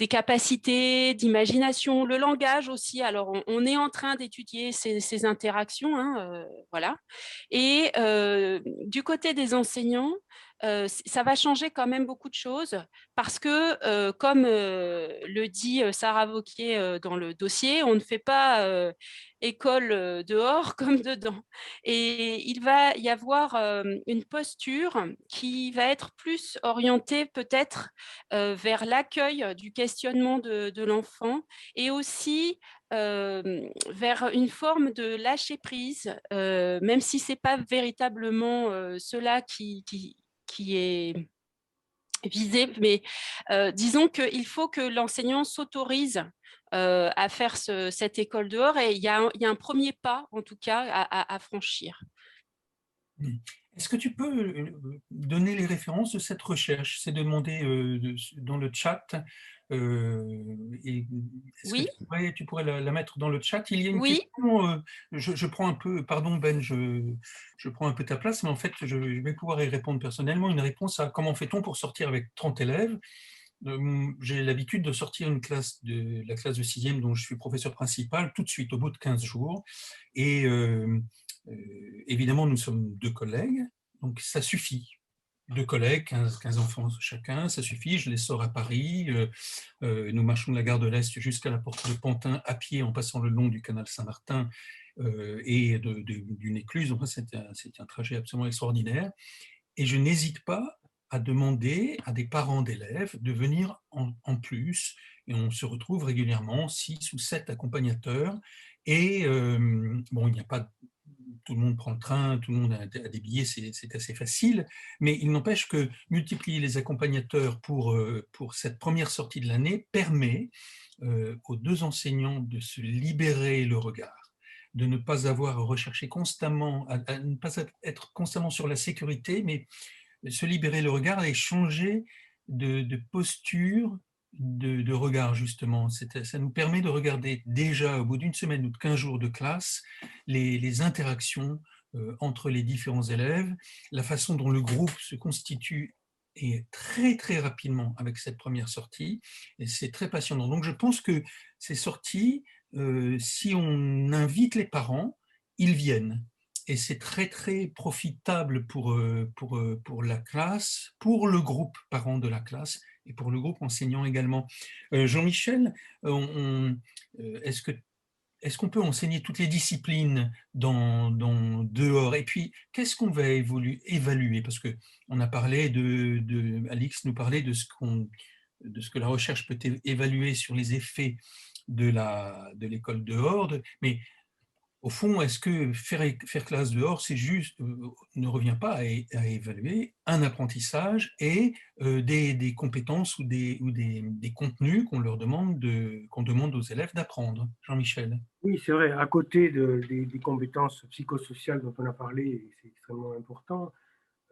capacités d'imagination, le langage aussi. Alors, on est en train d'étudier ces interactions, voilà. Et du côté des enseignants, ça va changer quand même beaucoup de choses parce que, comme le dit Sarah Vauquier dans le dossier, on ne fait pas école dehors comme dedans. Et il va y avoir une posture qui va être plus orientée peut-être vers l'accueil du questionnement de l'enfant, et aussi vers une forme de lâcher prise, même si ce n'est pas véritablement cela qui est visé, mais disons qu'il faut que l'enseignant s'autorise à faire cette école dehors, et il y a un premier pas, en tout cas, à franchir. Est-ce que tu peux donner les références de cette recherche? C'est demandé dans le chat. Oui. Que tu pourrais la mettre dans le chat? Il y a une Oui. question, je prends un peu, pardon Ben, je prends un peu ta place, mais en fait, je vais pouvoir y répondre personnellement. Une réponse à comment fait-on pour sortir avec 30 élèves? J'ai l'habitude de sortir la classe de 6e dont je suis professeur principal tout de suite au bout de 15 jours. Et évidemment, nous sommes 2 collègues, donc ça suffit. 2 collègues, 15 enfants chacun, ça suffit. Je les sors à Paris. Nous marchons de la gare de l'Est jusqu'à la porte de Pantin à pied en passant le long du canal Saint-Martin et d'une écluse. Enfin, c'est un trajet absolument extraordinaire. Et je n'hésite pas à demander à des parents d'élèves de venir en plus. Et on se retrouve régulièrement 6 ou 7 accompagnateurs. Et bon, il n'y a pas tout le monde prend le train, tout le monde a des billets, c'est assez facile, mais il n'empêche que multiplier les accompagnateurs pour cette première sortie de l'année permet aux 2 enseignants de se libérer le regard, de ne pas avoir à rechercher constamment, à ne pas être constamment sur la sécurité, mais se libérer le regard et changer de posture, de regard justement. Ça nous permet de regarder déjà au bout d'une semaine ou de 15 jours de classe les interactions entre les différents élèves, la façon dont le groupe se constitue et très très rapidement avec cette première sortie, et c'est très passionnant. Donc je pense que ces sorties, si on invite les parents, ils viennent. Et c'est très très profitable pour la classe, pour le groupe parent de la classe et pour le groupe enseignant également. Jean-Michel, est-ce qu'on peut enseigner toutes les disciplines dehors? Et puis, qu'est-ce qu'on va évaluer? Parce qu'on a parlé Alix nous parlait de ce que la recherche peut évaluer sur les effets de l'école dehors, mais au fond, est-ce que faire classe dehors, c'est juste, ne revient pas à évaluer un apprentissage et des compétences ou des contenus qu'on demande aux élèves d'apprendre? Jean-Michel. Oui, c'est vrai. À côté des compétences psychosociales dont on a parlé, et c'est extrêmement important,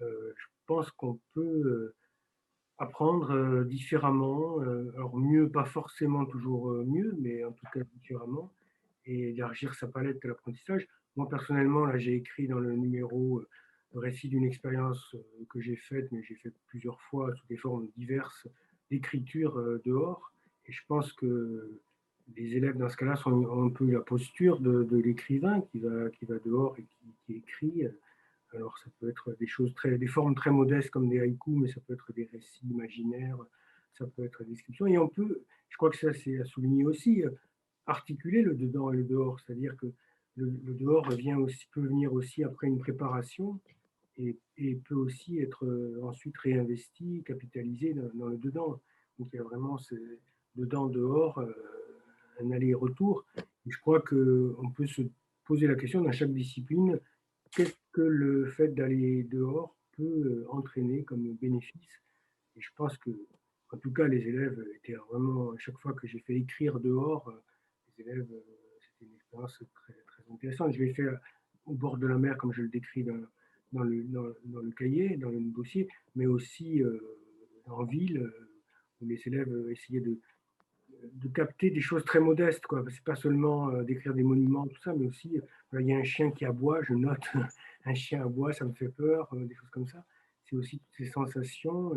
je pense qu'on peut apprendre différemment, alors mieux, pas forcément toujours mieux, mais en tout cas différemment, et élargir sa palette de l'apprentissage. Moi, personnellement, là, j'ai écrit dans le numéro le récit d'une expérience que j'ai faite, mais j'ai fait plusieurs fois sous des formes diverses d'écriture dehors. Et je pense que les élèves, dans ce cas-là, ont un peu la posture de l'écrivain qui va dehors et qui écrit. Alors, ça peut être des formes très modestes comme des haïkus, mais ça peut être des récits imaginaires, ça peut être des descriptions. Et on peut, je crois que ça, c'est à souligner aussi, articuler le dedans et le dehors. C'est-à-dire que le dehors peut venir aussi après une préparation et peut aussi être ensuite réinvesti, capitalisé dans le dedans. Donc, il y a vraiment ce dedans-dehors, un aller-retour. Et je crois qu'on peut se poser la question dans chaque discipline, qu'est-ce que le fait d'aller dehors peut entraîner comme bénéfice. Et je pense que, en tout cas, les élèves étaient vraiment, à chaque fois que j'ai fait écrire dehors, les élèves, c'était une expérience très, très intéressante. Je l'ai fait au bord de la mer, comme je le décris dans le cahier, dans le dossier, mais aussi en ville, où les élèves essayaient de capter des choses très modestes, quoi. C'est pas seulement d'écrire des monuments, tout ça, mais aussi, il y a un chien qui aboie, je note, un chien aboie, ça me fait peur, des choses comme ça. C'est aussi toutes ces sensations.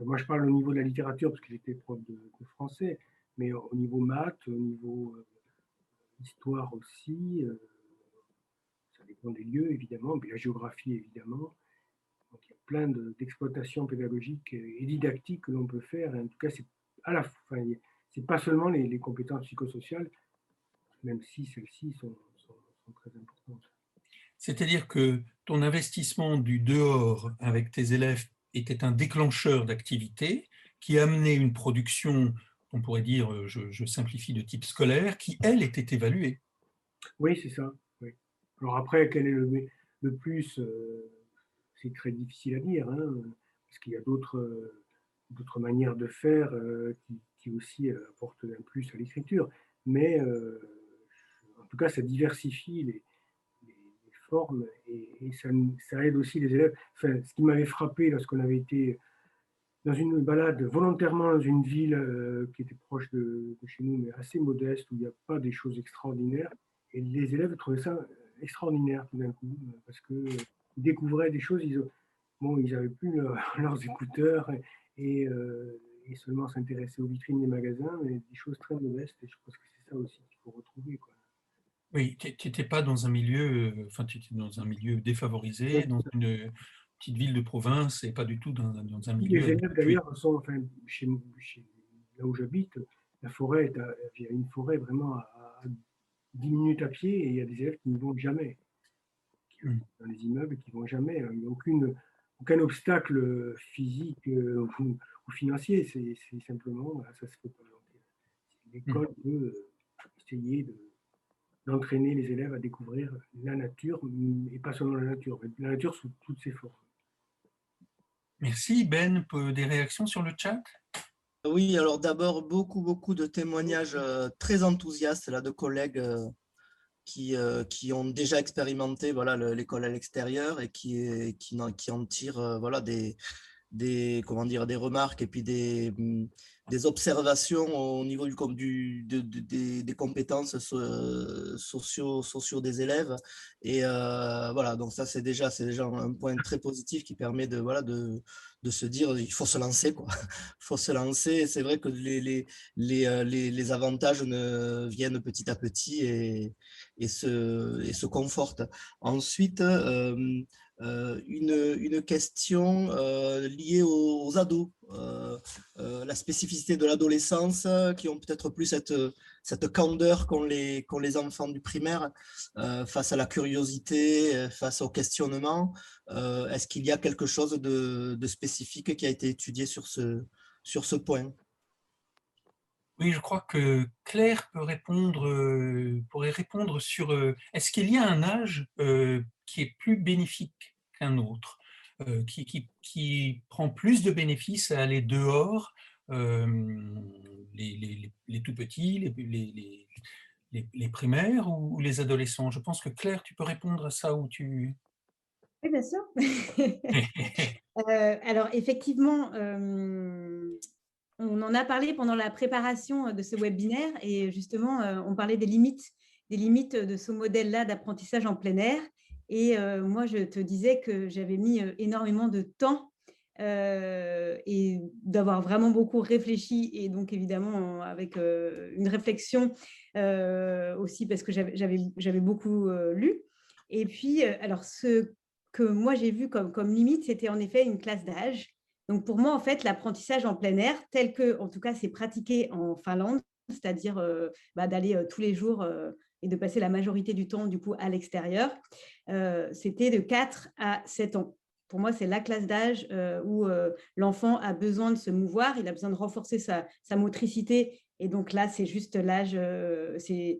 Moi, je parle au niveau de la littérature, parce que j'étais prof de français, mais au niveau maths, au niveau histoire aussi, ça dépend des lieux, évidemment, mais la géographie, évidemment. Donc, il y a plein d'exploitations pédagogiques et didactiques que l'on peut faire. Et en tout cas, c'est à la fin, c'est pas seulement les compétences psychosociales, même si celles-ci sont très importantes. C'est-à-dire que ton investissement du dehors avec tes élèves était un déclencheur d'activité qui amenait une production, on pourrait dire, je simplifie, de type scolaire, qui, elle, était évaluée. Oui, c'est ça. Oui. Alors après, quel est le plus c'est très difficile à dire, hein, parce qu'il y a d'autres manières de faire qui aussi apportent un plus à l'écriture. Mais en tout cas, ça diversifie les formes et ça aide aussi les élèves. Enfin, ce qui m'avait frappé lorsqu'on avait été dans une balade volontairement dans une ville qui était proche de chez nous, mais assez modeste, où il n'y a pas des choses extraordinaires, et les élèves trouvaient ça extraordinaire tout d'un coup, parce qu'ils découvraient des choses, ils n'avaient plus leurs écouteurs et seulement s'intéresser aux vitrines des magasins, mais des choses très modestes, et je pense que c'est ça aussi qu'il faut retrouver, quoi. Oui, tu n'étais pas dans un milieu, enfin, tu étais dans un milieu défavorisé, dans une petite ville de province, et pas du tout dans un milieu Les élèves, habitué. d'ailleurs, sont, enfin, là où j'habite, il y a une forêt vraiment à 10 minutes à pied, et il y a des élèves qui n'y vont jamais, dans les immeubles, qui ne vont jamais. Il n'y a aucun obstacle physique ou financier, c'est simplement, ça se fait pas. L'école peut essayer d'entraîner les élèves à découvrir la nature, et pas seulement la nature sous toutes ses formes. Merci. Ben, des réactions sur le chat? Oui, alors d'abord, beaucoup de témoignages très enthousiastes là, de collègues qui ont déjà expérimenté voilà, l'école à l'extérieur et qui en tirent voilà, des remarques et puis des observations au niveau des compétences sociaux des élèves. Et voilà, donc ça, c'est déjà un point très positif qui permet de se dire il faut se lancer, quoi. Il faut se lancer. C'est vrai que les avantages viennent petit à petit et se confortent. Ensuite, une question liée aux ados, la spécificité de l'adolescence, qui ont peut-être plus cette candeur qu'ont les enfants du primaire face à la curiosité, face au questionnement. Est-ce qu'il y a quelque chose de spécifique qui a été étudié sur ce point? Oui, je crois que Claire pourrait répondre sur est-ce qu'il y a un âge qui est plus bénéfique qu'un autre, qui prend plus de bénéfices à aller dehors, les tout petits, les primaires ou les adolescents? Je pense que Claire, tu peux répondre à ça où tu... Oui, bien sûr. Alors, effectivement, on en a parlé pendant la préparation de ce webinaire et justement, on parlait des limites de ce modèle-là d'apprentissage en plein air. Et moi, je te disais que j'avais mis énormément de temps et d'avoir vraiment beaucoup réfléchi et donc évidemment avec une réflexion aussi parce que j'avais beaucoup lu. Et puis, alors ce que moi j'ai vu comme limite, c'était en effet une classe d'âge. Donc pour moi, en fait, l'apprentissage en plein air, tel que, en tout cas, c'est pratiqué en Finlande, c'est-à-dire d'aller tous les jours et de passer la majorité du temps du coup à l'extérieur, c'était de 4 à 7 ans. Pour moi, c'est la classe d'âge où l'enfant a besoin de se mouvoir, il a besoin de renforcer sa motricité. Et donc là, c'est juste l'âge, c'est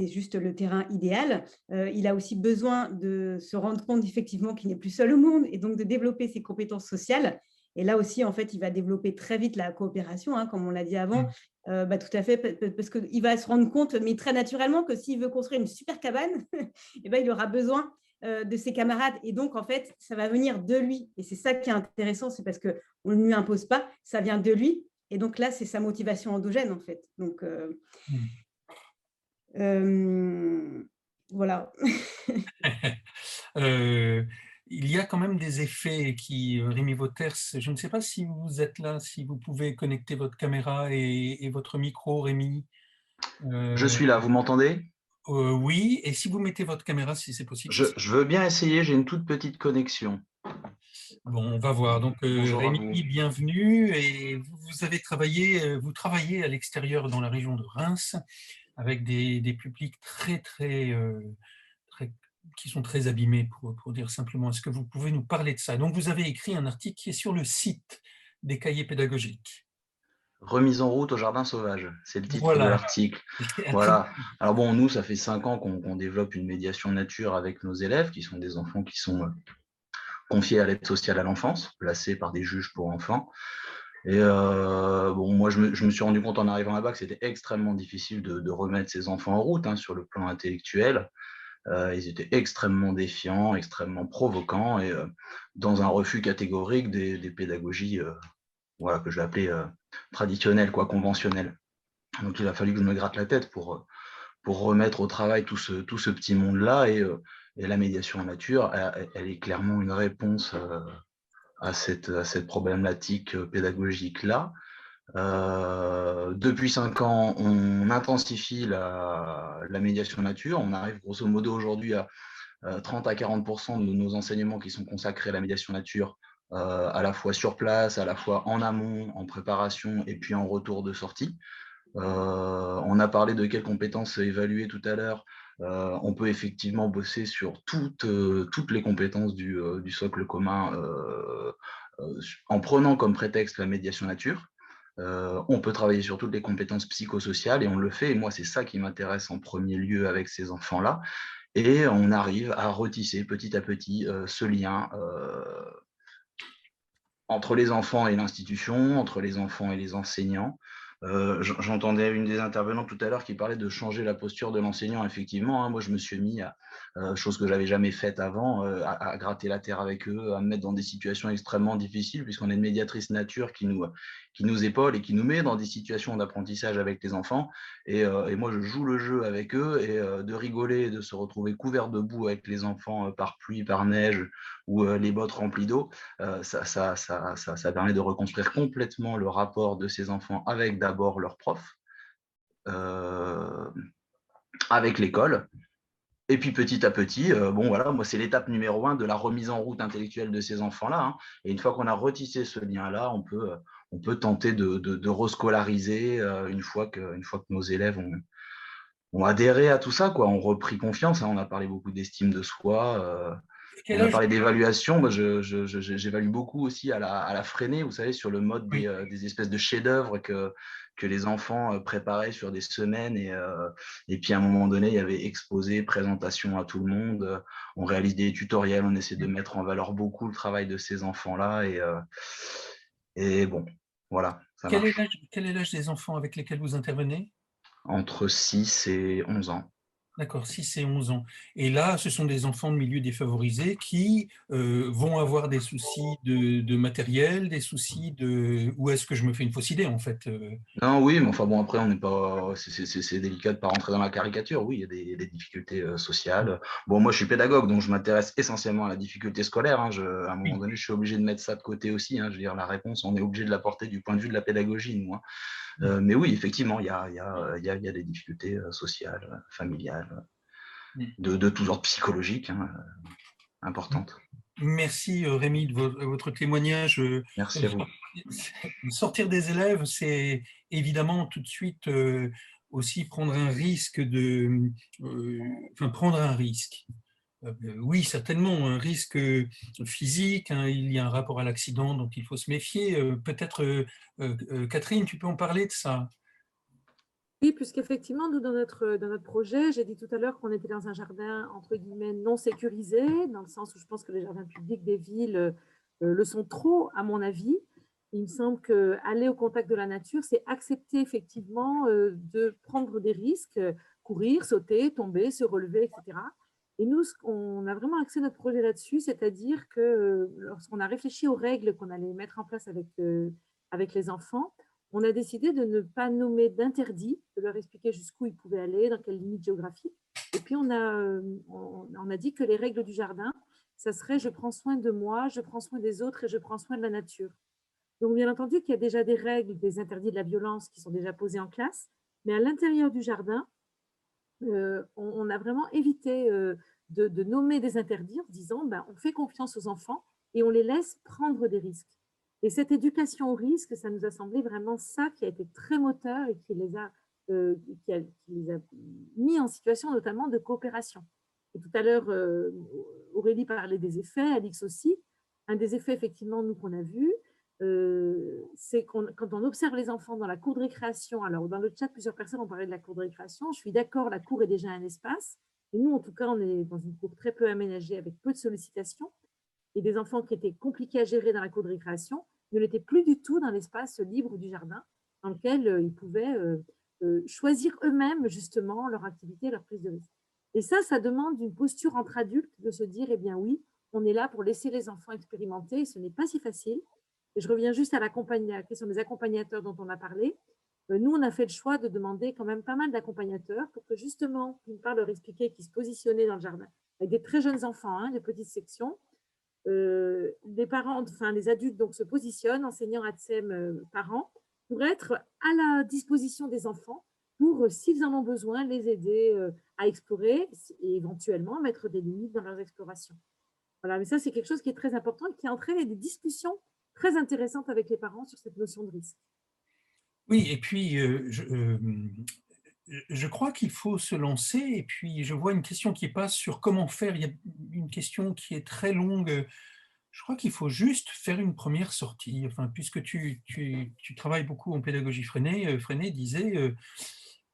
juste le terrain idéal. Il a aussi besoin de se rendre compte effectivement qu'il n'est plus seul au monde et donc de développer ses compétences sociales. Et là aussi, en fait, il va développer très vite la coopération, hein, comme on l'a dit avant. Tout à fait, parce qu'il va se rendre compte, mais très naturellement, que s'il veut construire une super cabane, eh ben, il aura besoin de ses camarades. Et donc, en fait, ça va venir de lui. Et c'est ça qui est intéressant, c'est parce qu'on ne lui impose pas, ça vient de lui. Et donc là, c'est sa motivation endogène, en fait. Donc, voilà. Il y a quand même des effets qui, Rémi Wauters, je ne sais pas si vous êtes là, si vous pouvez connecter votre caméra et votre micro, Rémi. Je suis là, vous m'entendez? Oui, et si vous mettez votre caméra, si c'est possible. Je veux bien essayer, j'ai une toute petite connexion. Bon, on va voir. Donc, Bonjour Rémi, bienvenue. Et vous travaillez à l'extérieur dans la région de Reims avec des publics très, qui sont très abîmés, pour dire simplement. Est-ce que vous pouvez nous parler de ça? Donc, vous avez écrit un article qui est sur le site des cahiers pédagogiques. Remise en route au jardin sauvage, c'est le titre Voilà. de l'article. Voilà. Alors bon, nous, ça fait 5 ans qu'on développe une médiation nature avec nos élèves, qui sont des enfants qui sont confiés à l'aide sociale à l'enfance, placés par des juges pour enfants. Et moi, je me suis rendu compte en arrivant là-bas que c'était extrêmement difficile de remettre ces enfants en route sur le plan intellectuel. Ils étaient extrêmement défiants, extrêmement provocants et dans un refus catégorique des pédagogies que je vais appeler traditionnelles, conventionnelles. Donc il a fallu que je me gratte la tête pour remettre au travail tout ce petit monde-là et la médiation en nature, elle est clairement une réponse à cette problématique pédagogique-là. Depuis 5 ans, on intensifie la médiation nature. On arrive grosso modo aujourd'hui à 30 à 40% de nos enseignements qui sont consacrés à la médiation nature, à la fois sur place, à la fois en amont, en préparation et puis en retour de sortie. On a parlé de quelles compétences évaluer tout à l'heure. On peut effectivement bosser sur toutes les compétences du socle commun en prenant comme prétexte la médiation nature. On peut travailler sur toutes les compétences psychosociales et on le fait. Et moi, c'est ça qui m'intéresse en premier lieu avec ces enfants-là. Et on arrive à retisser petit à petit ce lien entre les enfants et l'institution, entre les enfants et les enseignants. J'entendais une des intervenantes tout à l'heure qui parlait de changer la posture de l'enseignant. Effectivement, moi, je me suis mis à, chose que j'avais jamais faite avant, à gratter la terre avec eux, à me mettre dans des situations extrêmement difficiles, puisqu'on a une médiatrice nature qui nous épaule et qui nous met dans des situations d'apprentissage avec les enfants. Et moi, je joue le jeu avec eux et de rigoler, de se retrouver couvert de boue avec les enfants par pluie, par neige ou les bottes remplies d'eau, ça permet de reconstruire complètement le rapport de ces enfants avec d'abord leurs profs, avec l'école. Et puis petit à petit, moi c'est l'étape numéro 1 de la remise en route intellectuelle de ces enfants-là. Et une fois qu'on a retissé ce lien-là, on peut tenter de rescolariser une fois que nos élèves ont adhéré à tout ça, ont repris confiance. On a parlé beaucoup d'estime de soi. On a parlé d'évaluation. Moi, j'évalue beaucoup aussi à la freinée, vous savez, sur le mode des espèces de chefs-d'œuvre que les enfants préparaient sur des semaines. Et puis, à un moment donné, il y avait exposé, présentation à tout le monde. On réalise des tutoriels, on essaie de mettre en valeur beaucoup le travail de ces enfants-là. Et bon, voilà, ça marche. Quel est l'âge des enfants avec lesquels vous intervenez? Entre 6 et 11 ans. D'accord, 6 et 11 ans. Et là, ce sont des enfants de milieux défavorisés qui vont avoir des soucis de matériel, des soucis de... Où est-ce que je me fais une fausse idée, en fait Non, oui, mais enfin bon, après, on n'est pas, c'est délicat de ne pas rentrer dans la caricature. Oui, il y a des difficultés sociales. Bon, moi, je suis pédagogue, donc je m'intéresse essentiellement à la difficulté scolaire. Hein. À un moment Oui. donné, je suis obligé de mettre ça de côté aussi. Hein. Je veux dire, la réponse, on est obligé de l'apporter du point de vue de la pédagogie, nous. Hein. Mais oui, effectivement, il y a des difficultés sociales, familiales, de tous ordres psychologiques, hein, importantes. Merci Rémi de votre témoignage. Merci à vous. Sortir des élèves, c'est évidemment tout de suite aussi prendre un risque prendre un risque. Oui, certainement, un risque physique, hein, il y a un rapport à l'accident dont il faut se méfier. Peut-être, Catherine, tu peux en parler de ça? Oui, puisqu'effectivement, nous, dans notre projet, j'ai dit tout à l'heure qu'on était dans un jardin, entre guillemets, non sécurisé, dans le sens où je pense que les jardins publics des villes le sont trop, à mon avis. Il me semble qu'aller au contact de la nature, c'est accepter effectivement de prendre des risques, courir, sauter, tomber, se relever, etc. Et nous, on a vraiment axé notre projet là-dessus, c'est-à-dire que lorsqu'on a réfléchi aux règles qu'on allait mettre en place avec les enfants, on a décidé de ne pas nommer d'interdit, de leur expliquer jusqu'où ils pouvaient aller, dans quelles limites géographiques. Et puis, on a dit que les règles du jardin, ça serait je prends soin de moi, je prends soin des autres et je prends soin de la nature. Donc, bien entendu qu'il y a déjà des règles, des interdits de la violence qui sont déjà posés en classe, mais à l'intérieur du jardin, on a vraiment évité de nommer des interdits en disant on fait confiance aux enfants et on les laisse prendre des risques. Et cette éducation au risque, ça nous a semblé vraiment ça qui a été très moteur et qui les a mis en situation notamment de coopération. Et tout à l'heure, Aurélie parlait des effets, Alix aussi. Un des effets, effectivement, nous, qu'on a vu, c'est quand on observe les enfants dans la cour de récréation, alors dans le chat, plusieurs personnes ont parlé de la cour de récréation, je suis d'accord, la cour est déjà un espace, et nous, en tout cas, on est dans une cour très peu aménagée, avec peu de sollicitations, et des enfants qui étaient compliqués à gérer dans la cour de récréation ne l'étaient plus du tout dans l'espace libre du jardin, dans lequel ils pouvaient choisir eux-mêmes, justement, leur activité, leur prise de risque. Et ça demande une posture entre adultes de se dire, eh bien oui, on est là pour laisser les enfants expérimenter, et ce n'est pas si facile. Et je reviens juste à la question des accompagnateurs dont on a parlé. Nous, on a fait le choix de demander quand même pas mal d'accompagnateurs pour que justement, d'une part, leur expliquer qu'ils se positionnaient dans le jardin avec des très jeunes enfants, hein, de petites sections. Les parents, enfin les adultes donc se positionnent, enseignants, ATSEM, parents, pour être à la disposition des enfants pour, s'ils en ont besoin, les aider à explorer et éventuellement mettre des limites dans leurs explorations. Voilà, mais ça, c'est quelque chose qui est très important et qui entraîne des discussions très intéressantes avec les parents sur cette notion de risque. Oui, et puis je crois qu'il faut se lancer, et puis je vois une question qui passe sur comment faire. Il y a une question qui est très longue. Je crois qu'il faut juste faire une première sortie. Enfin, puisque tu travailles beaucoup en pédagogie freinée, Freinet disait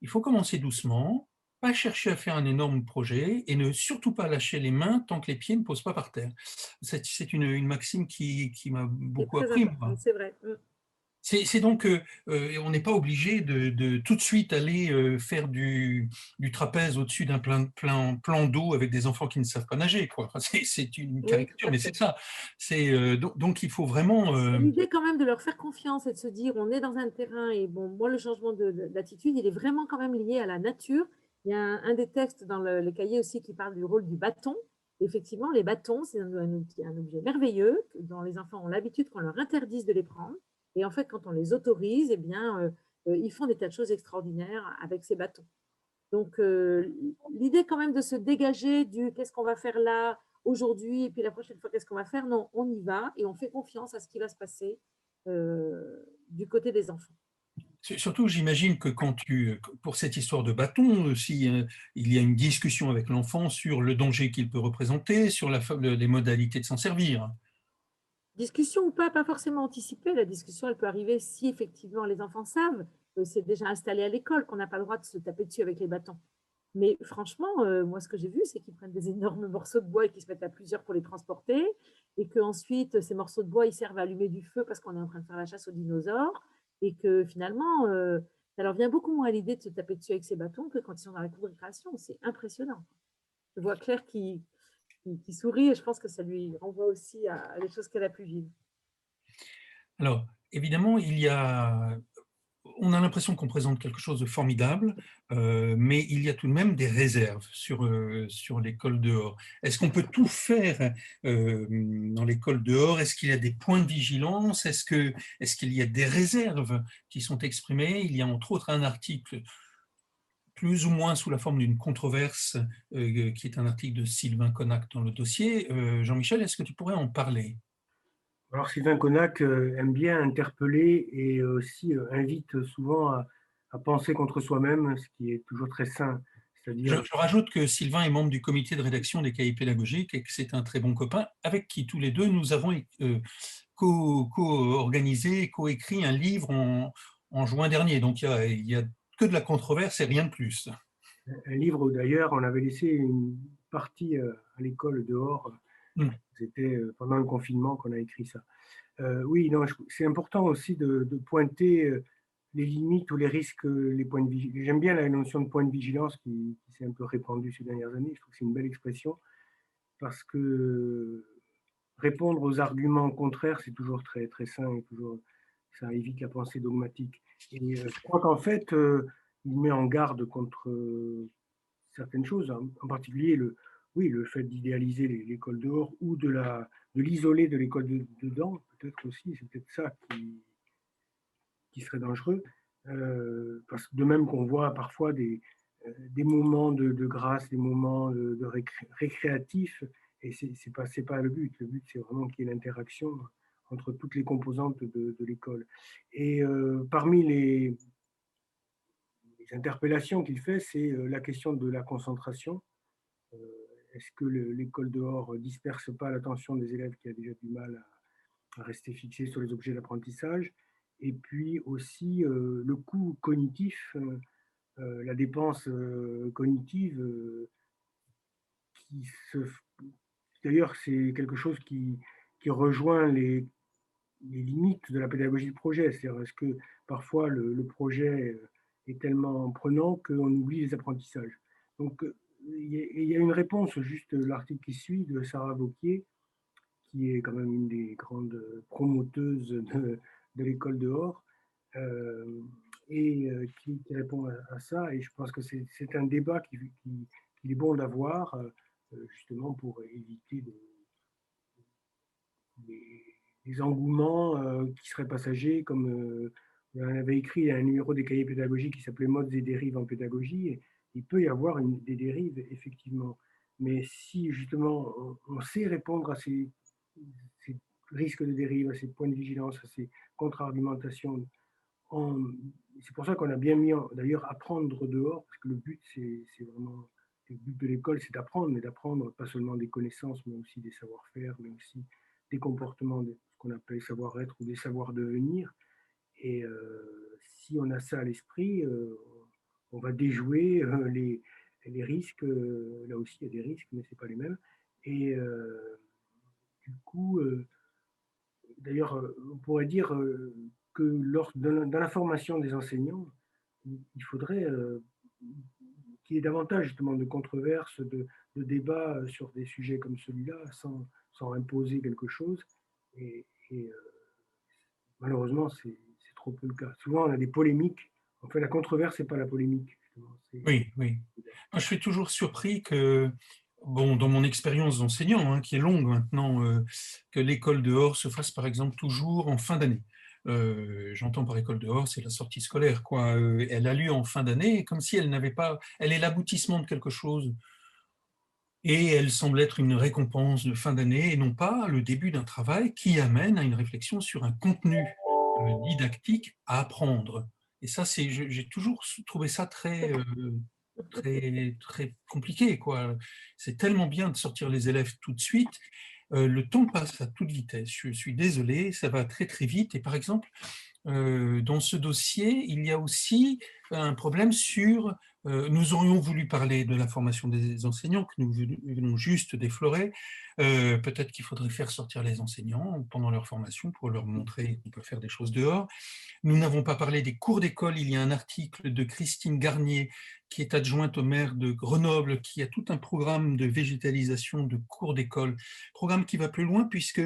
il faut commencer doucement, pas chercher à faire un énorme projet et ne surtout pas lâcher les mains tant que les pieds ne posent pas par terre. C'est une maxime qui m'a beaucoup appris. C'est vrai. C'est donc, on n'est pas obligé de tout de suite aller faire du trapèze au-dessus d'un plan d'eau avec des enfants qui ne savent pas nager, quoi. Enfin, c'est une caricature, mais c'est ça. Donc, il faut vraiment... L'idée quand même de leur faire confiance et de se dire, on est dans un terrain, et bon, moi, le changement d'attitude, il est vraiment quand même lié à la nature. Il y a un des textes dans le cahier aussi qui parle du rôle du bâton. Effectivement, les bâtons, c'est un objet merveilleux dont les enfants ont l'habitude qu'on leur interdise de les prendre. Et en fait, quand on les autorise, eh bien, ils font des tas de choses extraordinaires avec ces bâtons. Donc, l'idée quand même de se dégager du qu'est-ce qu'on va faire là aujourd'hui et puis la prochaine fois, qu'est-ce qu'on va faire? Non, on y va et on fait confiance à ce qui va se passer du côté des enfants. Surtout, j'imagine que pour cette histoire de bâton, si il y a une discussion avec l'enfant sur le danger qu'il peut représenter, sur les modalités de s'en servir. Discussion ou pas forcément anticipée. La discussion, elle peut arriver si effectivement les enfants savent, c'est déjà installé à l'école, qu'on n'a pas le droit de se taper dessus avec les bâtons. Mais franchement, moi, ce que j'ai vu, c'est qu'ils prennent des énormes morceaux de bois et qu'ils se mettent à plusieurs pour les transporter, et qu'ensuite, ces morceaux de bois, ils servent à allumer du feu parce qu'on est en train de faire la chasse aux dinosaures, et que finalement, Alors, vient beaucoup moins à l'idée de se taper dessus avec ses bâtons que quand ils sont dans la cour de récréation. C'est impressionnant. Je vois Claire qui sourit et je pense que ça lui renvoie aussi à des choses qu'elle a pu vivre. Alors, évidemment, on a l'impression qu'on présente quelque chose de formidable, mais il y a tout de même des réserves sur l'école dehors. Est-ce qu'on peut tout faire dans l'école dehors? Est-ce qu'il y a des points de vigilance? Est-ce qu'il y a des réserves qui sont exprimées? Il y a entre autres un article plus ou moins sous la forme d'une controverse, qui est un article de Sylvain Connac dans le dossier. Jean-Michel, est-ce que tu pourrais en parler? Alors Sylvain Connac aime bien interpeller et aussi invite souvent à penser contre soi-même, ce qui est toujours très sain. Je rajoute que Sylvain est membre du comité de rédaction des cahiers pédagogiques et que c'est un très bon copain avec qui tous les deux nous avons co-organisé, co-écrit un livre en juin dernier. Donc il y a que de la controverse et rien de plus. Un livre d'ailleurs, on avait laissé une partie à l'école dehors. C'était pendant le confinement qu'on a écrit ça. Oui, non, c'est important aussi de pointer les limites ou les risques, les points de vigilance. J'aime bien la notion de point de vigilance qui s'est un peu répandue ces dernières années. Je trouve que c'est une belle expression parce que répondre aux arguments contraires, c'est toujours très, très sain et toujours, ça évite la pensée dogmatique. Et je crois qu'en fait, il met en garde contre certaines choses, en particulier le fait d'idéaliser l'école dehors ou de l'isoler de l'école dedans, peut-être aussi, c'est peut-être ça qui serait dangereux, parce que de même qu'on voit parfois des moments de grâce, des moments de récréatifs, et c'est pas le but c'est vraiment qu'il y ait l'interaction entre toutes les composantes de l'école. Et parmi les interpellations qu'il fait, c'est la question de la concentration. Est-ce que l'école dehors disperse pas l'attention des élèves qui a déjà du mal à rester fixés sur les objets d'apprentissage? Et puis aussi le coût cognitif, la dépense cognitive, d'ailleurs c'est quelque chose qui rejoint les limites de la pédagogie de projet. C'est-à-dire, est-ce que parfois le projet est tellement prenant qu'on oublie les apprentissages? Donc, il y a une réponse, juste l'article qui suit de Sarah Vauquier, qui est quand même une des grandes promoteuses de l'école dehors, et qui répond à ça. Et je pense que c'est un débat qu'il est bon d'avoir, justement pour éviter des engouements qui seraient passagers, comme on avait écrit un numéro des cahiers pédagogiques qui s'appelait Modes et dérives en pédagogie. Et il peut y avoir des dérives, effectivement. Mais si justement on sait répondre à ces risques de dérive, à ces points de vigilance, à ces contre-argumentations, c'est pour ça qu'on a bien mis d'ailleurs apprendre dehors, parce que le but, c'est vraiment, le but de l'école, c'est d'apprendre, mais d'apprendre pas seulement des connaissances, mais aussi des savoir-faire, mais aussi des comportements, ce qu'on appelle savoir-être ou des savoirs-devenir. Et si on a ça à l'esprit, on va déjouer les risques. Là aussi, il y a des risques, mais ce n'est pas les mêmes. Et du coup, d'ailleurs, on pourrait dire que dans la formation des enseignants, il faudrait qu'il y ait davantage justement de controverses, de débats sur des sujets comme celui-là, sans imposer quelque chose. Et malheureusement, c'est trop peu le cas. Souvent, on a des polémiques. En fait, la controverse, ce n'est pas la polémique. Oui. Moi, je suis toujours surpris que, bon, dans mon expérience d'enseignant, qui est longue maintenant, que l'école dehors se fasse, par exemple, toujours en fin d'année. J'entends par école dehors, c'est la sortie scolaire, quoi. Elle a lieu en fin d'année, comme si elle n'avait pas... Elle est l'aboutissement de quelque chose. Et elle semble être une récompense de fin d'année et non pas le début d'un travail qui amène à une réflexion sur un contenu didactique à apprendre. Et ça, j'ai toujours trouvé ça très compliqué, quoi. C'est tellement bien de sortir les élèves tout de suite. Le temps passe à toute vitesse. Je suis désolé, ça va très très vite. Et par exemple, dans ce dossier, il y a aussi un problème sur Nous aurions voulu parler de la formation des enseignants, que nous venons juste d'effleurer. Peut-être qu'il faudrait faire sortir les enseignants pendant leur formation pour leur montrer qu'on peut faire des choses dehors. Nous n'avons pas parlé des cours d'école. Il y a un article de Christine Garnier, qui est adjointe au maire de Grenoble, qui a tout un programme de végétalisation de cours d'école, programme qui va plus loin puisque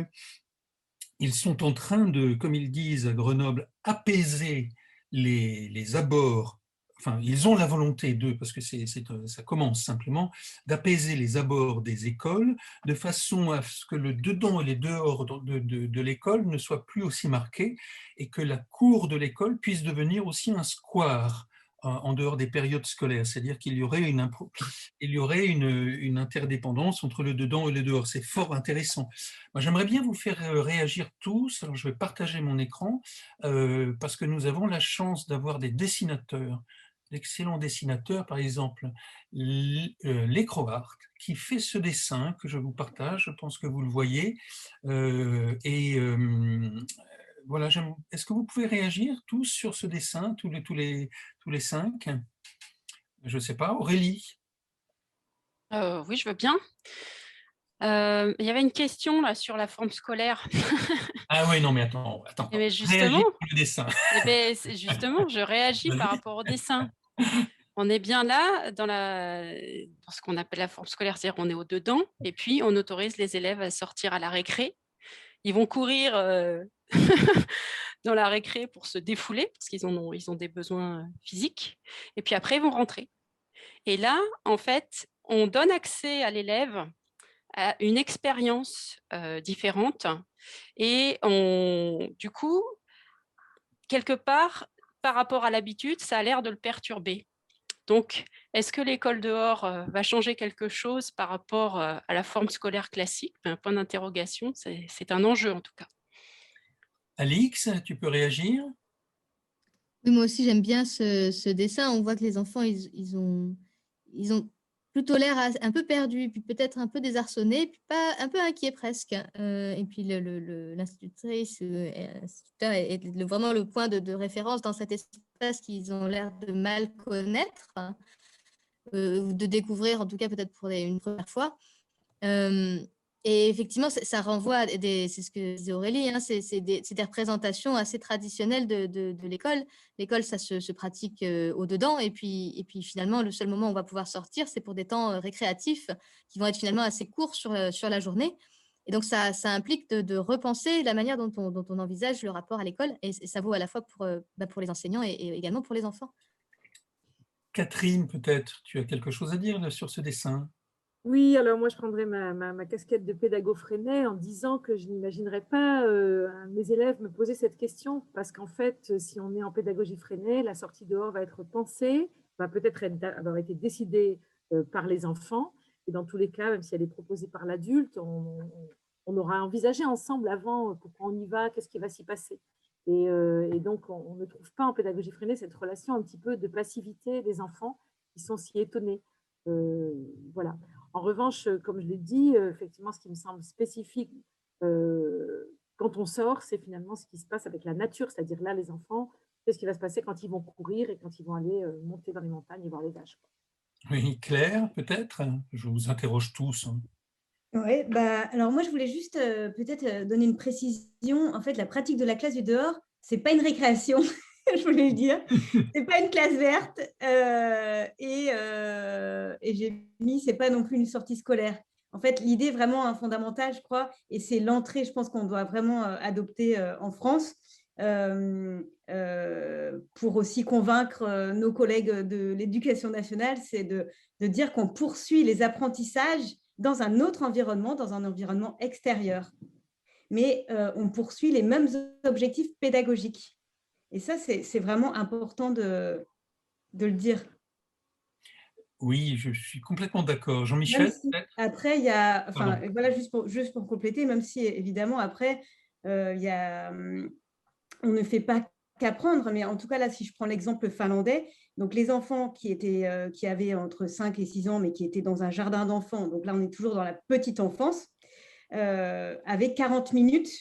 ils sont en train de, comme ils disent à Grenoble, apaiser les abords. Enfin, ils ont la volonté de, parce que ça commence simplement, d'apaiser les abords des écoles de façon à ce que le dedans et les dehors de l'école ne soient plus aussi marqués et que la cour de l'école puisse devenir aussi un square en dehors des périodes scolaires. C'est-à-dire qu'il y aurait une interdépendance entre le dedans et le dehors. C'est fort intéressant. Moi, j'aimerais bien vous faire réagir tous. Alors, je vais partager mon écran parce que nous avons la chance d'avoir des dessinateurs, d'excellents dessinateurs, par exemple Lecroart, qui fait ce dessin que je vous partage, je pense que vous le voyez, voilà, est-ce que vous pouvez réagir tous sur ce dessin, tous les 5? Je ne sais pas, Aurélie? Oui, je veux bien. Il y avait une question là sur la forme scolaire. Ah oui, non, mais attends. Mais justement, le dessin. Justement, je réagis par rapport au dessin. On est bien là dans ce qu'on appelle la forme scolaire, c'est-à-dire on est au-dedans, et puis on autorise les élèves à sortir à la récré. Ils vont courir dans la récré pour se défouler, parce qu'ils ont des besoins physiques, et puis après, ils vont rentrer. Et là, en fait, on donne accès à l'élève à une expérience différente, et du coup, quelque part, par rapport à l'habitude, ça a l'air de le perturber. Donc, est-ce que l'école dehors va changer quelque chose par rapport à la forme scolaire classique? Un point d'interrogation, c'est un enjeu en tout cas. Alix, tu peux réagir? Oui, moi aussi, j'aime bien ce dessin. On voit que les enfants, ils ont plutôt l'air un peu perdus, puis peut-être un peu désarçonnés, puis pas un peu inquiets presque. Et puis l'institutrice, l'instituteur est vraiment le point de référence dans cet espace qu'ils ont l'air de mal connaître, ou de découvrir, en tout cas peut-être pour une première fois. Et effectivement, ça renvoie à c'est ce que disait Aurélie, hein, c'est des représentations assez traditionnelles de l'école. L'école, ça se pratique au-dedans, et puis finalement, le seul moment où on va pouvoir sortir, c'est pour des temps récréatifs qui vont être finalement assez courts sur la journée. Et donc, ça implique de repenser la manière dont on envisage le rapport à l'école, et ça vaut à la fois pour les enseignants et également pour les enfants. Catherine, peut-être, tu as quelque chose à dire sur ce dessin? Oui, alors moi, je prendrais ma casquette de pédagogue Freinet en disant que je n'imaginerais pas mes élèves me poser cette question, parce qu'en fait, si on est en pédagogie Freinet, la sortie dehors va être pensée, va peut-être avoir été décidée par les enfants, et dans tous les cas, même si elle est proposée par l'adulte, on aura envisagé ensemble avant pourquoi on y va, qu'est-ce qui va s'y passer. Et donc, on ne trouve pas en pédagogie Freinet cette relation un petit peu de passivité des enfants qui sont si étonnés. Voilà. En revanche, comme je l'ai dit, effectivement, ce qui me semble spécifique quand on sort, c'est finalement ce qui se passe avec la nature, c'est-à-dire là, les enfants, qu'est-ce qui va se passer quand ils vont courir et quand ils vont aller monter dans les montagnes et voir les vaches. Oui, Claire, peut-être? Je vous interroge tous. Oui, alors moi, je voulais juste peut-être donner une précision. En fait, la pratique de la classe du dehors, ce n'est pas une récréation. Je voulais le dire, c'est pas une classe verte et j'ai mis c'est pas non plus une sortie scolaire. En fait, l'idée vraiment fondamentale, je crois, et c'est l'entrée, je pense qu'on doit vraiment adopter en France pour aussi convaincre nos collègues de l'éducation nationale, c'est de dire qu'on poursuit les apprentissages dans un autre environnement, dans un environnement extérieur. Mais on poursuit les mêmes objectifs pédagogiques. Et ça, c'est vraiment important de le dire. Oui, je suis complètement d'accord. Jean-Michel, si, après, il y a, enfin, voilà, juste pour compléter, même si évidemment, après, on ne fait pas qu'apprendre, mais en tout cas, là, si je prends l'exemple finlandais, donc les enfants qui avaient entre 5 et 6 ans, mais qui étaient dans un jardin d'enfants, donc là, on est toujours dans la petite enfance, avaient 40 minutes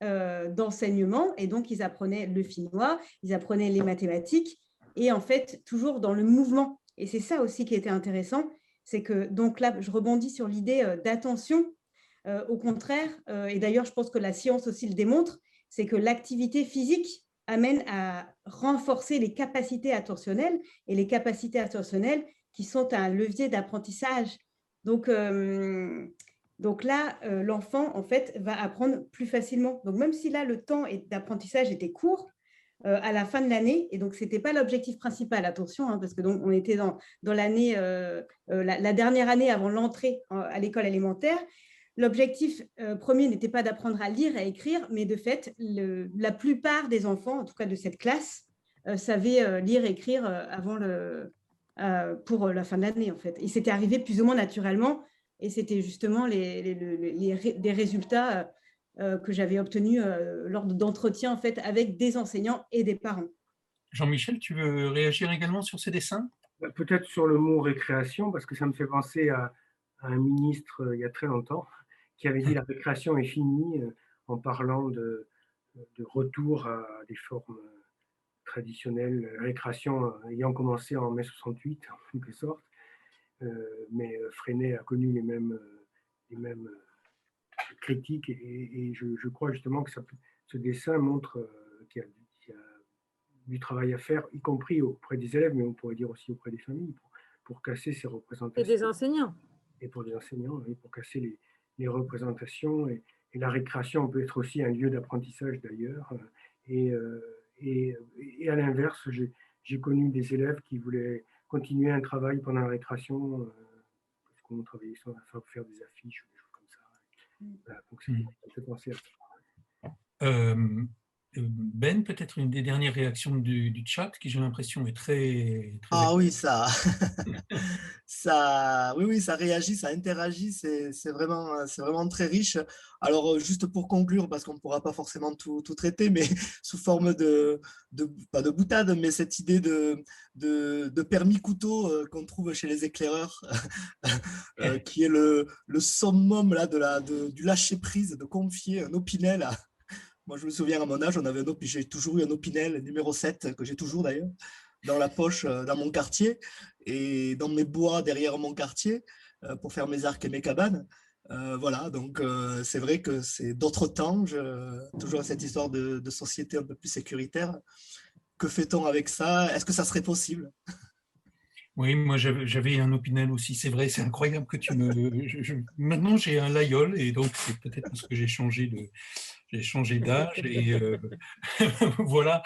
d'enseignement, et donc ils apprenaient le finnois, ils apprenaient les mathématiques, et en fait toujours dans le mouvement. Et c'est ça aussi qui était intéressant, c'est que, donc là, je rebondis sur l'idée d'attention. Au contraire, et d'ailleurs, je pense que la science aussi le démontre, c'est que l'activité physique amène à renforcer les capacités attentionnelles, et les capacités attentionnelles qui sont un levier d'apprentissage. Donc là, l'enfant, en fait, va apprendre plus facilement. Donc, même si là, le temps d'apprentissage était court, à la fin de l'année, et donc ce n'était pas l'objectif principal, attention, hein, parce que donc, on était dans l'année, la dernière année avant l'entrée à l'école élémentaire. L'objectif premier n'était pas d'apprendre à lire et à écrire, mais de fait, la plupart des enfants, en tout cas de cette classe, savaient lire et écrire pour la fin de l'année, en fait. Et c'était arrivé plus ou moins naturellement, et c'était justement des résultats que j'avais obtenus lors d'entretiens en fait, avec des enseignants et des parents. Jean-Michel, tu veux réagir également sur ces dessins? Peut-être sur le mot récréation, parce que ça me fait penser à un ministre il y a très longtemps qui avait dit la récréation est finie en parlant de retour à des formes traditionnelles, la récréation ayant commencé en mai 68 en quelque sorte, mais Freinet a connu les mêmes critiques et je crois justement que ce dessin montre qu'il y a du travail à faire, y compris auprès des élèves, mais on pourrait dire aussi auprès des familles, pour casser ces représentations. Et des enseignants. Et pour des enseignants, oui, pour casser les représentations. Et la récréation peut être aussi un lieu d'apprentissage d'ailleurs. Et à l'inverse, j'ai connu des élèves qui voulaient continuer un travail pendant la récréation, parce qu'on travaillait sans faire des affiches ou des choses comme ça. Voilà, donc ça fait penser à ça. Ben, peut-être une des dernières réactions du chat qui, j'ai l'impression, est très Ah oui, ça réagit, ça interagit, c'est vraiment très riche. Alors, juste pour conclure, parce qu'on ne pourra pas forcément tout traiter, mais sous forme pas de boutade, mais cette idée de permis couteau qu'on trouve chez les éclaireurs, qui est le summum là, du lâcher-prise, de confier un Opinel à... Moi, je me souviens, à mon âge, j'ai toujours eu un Opinel numéro 7, que j'ai toujours d'ailleurs, dans la poche, dans mon quartier, et dans mes bois derrière mon quartier, pour faire mes arcs et mes cabanes. Voilà, donc c'est vrai que c'est d'autres temps, toujours cette histoire de société un peu plus sécuritaire. Que fait-on avec ça? Est-ce que ça serait possible? Oui, moi j'avais un Opinel aussi, c'est vrai, c'est incroyable que tu me... Maintenant j'ai un Layol, et donc c'est peut-être parce que j'ai changé d'âge, et voilà.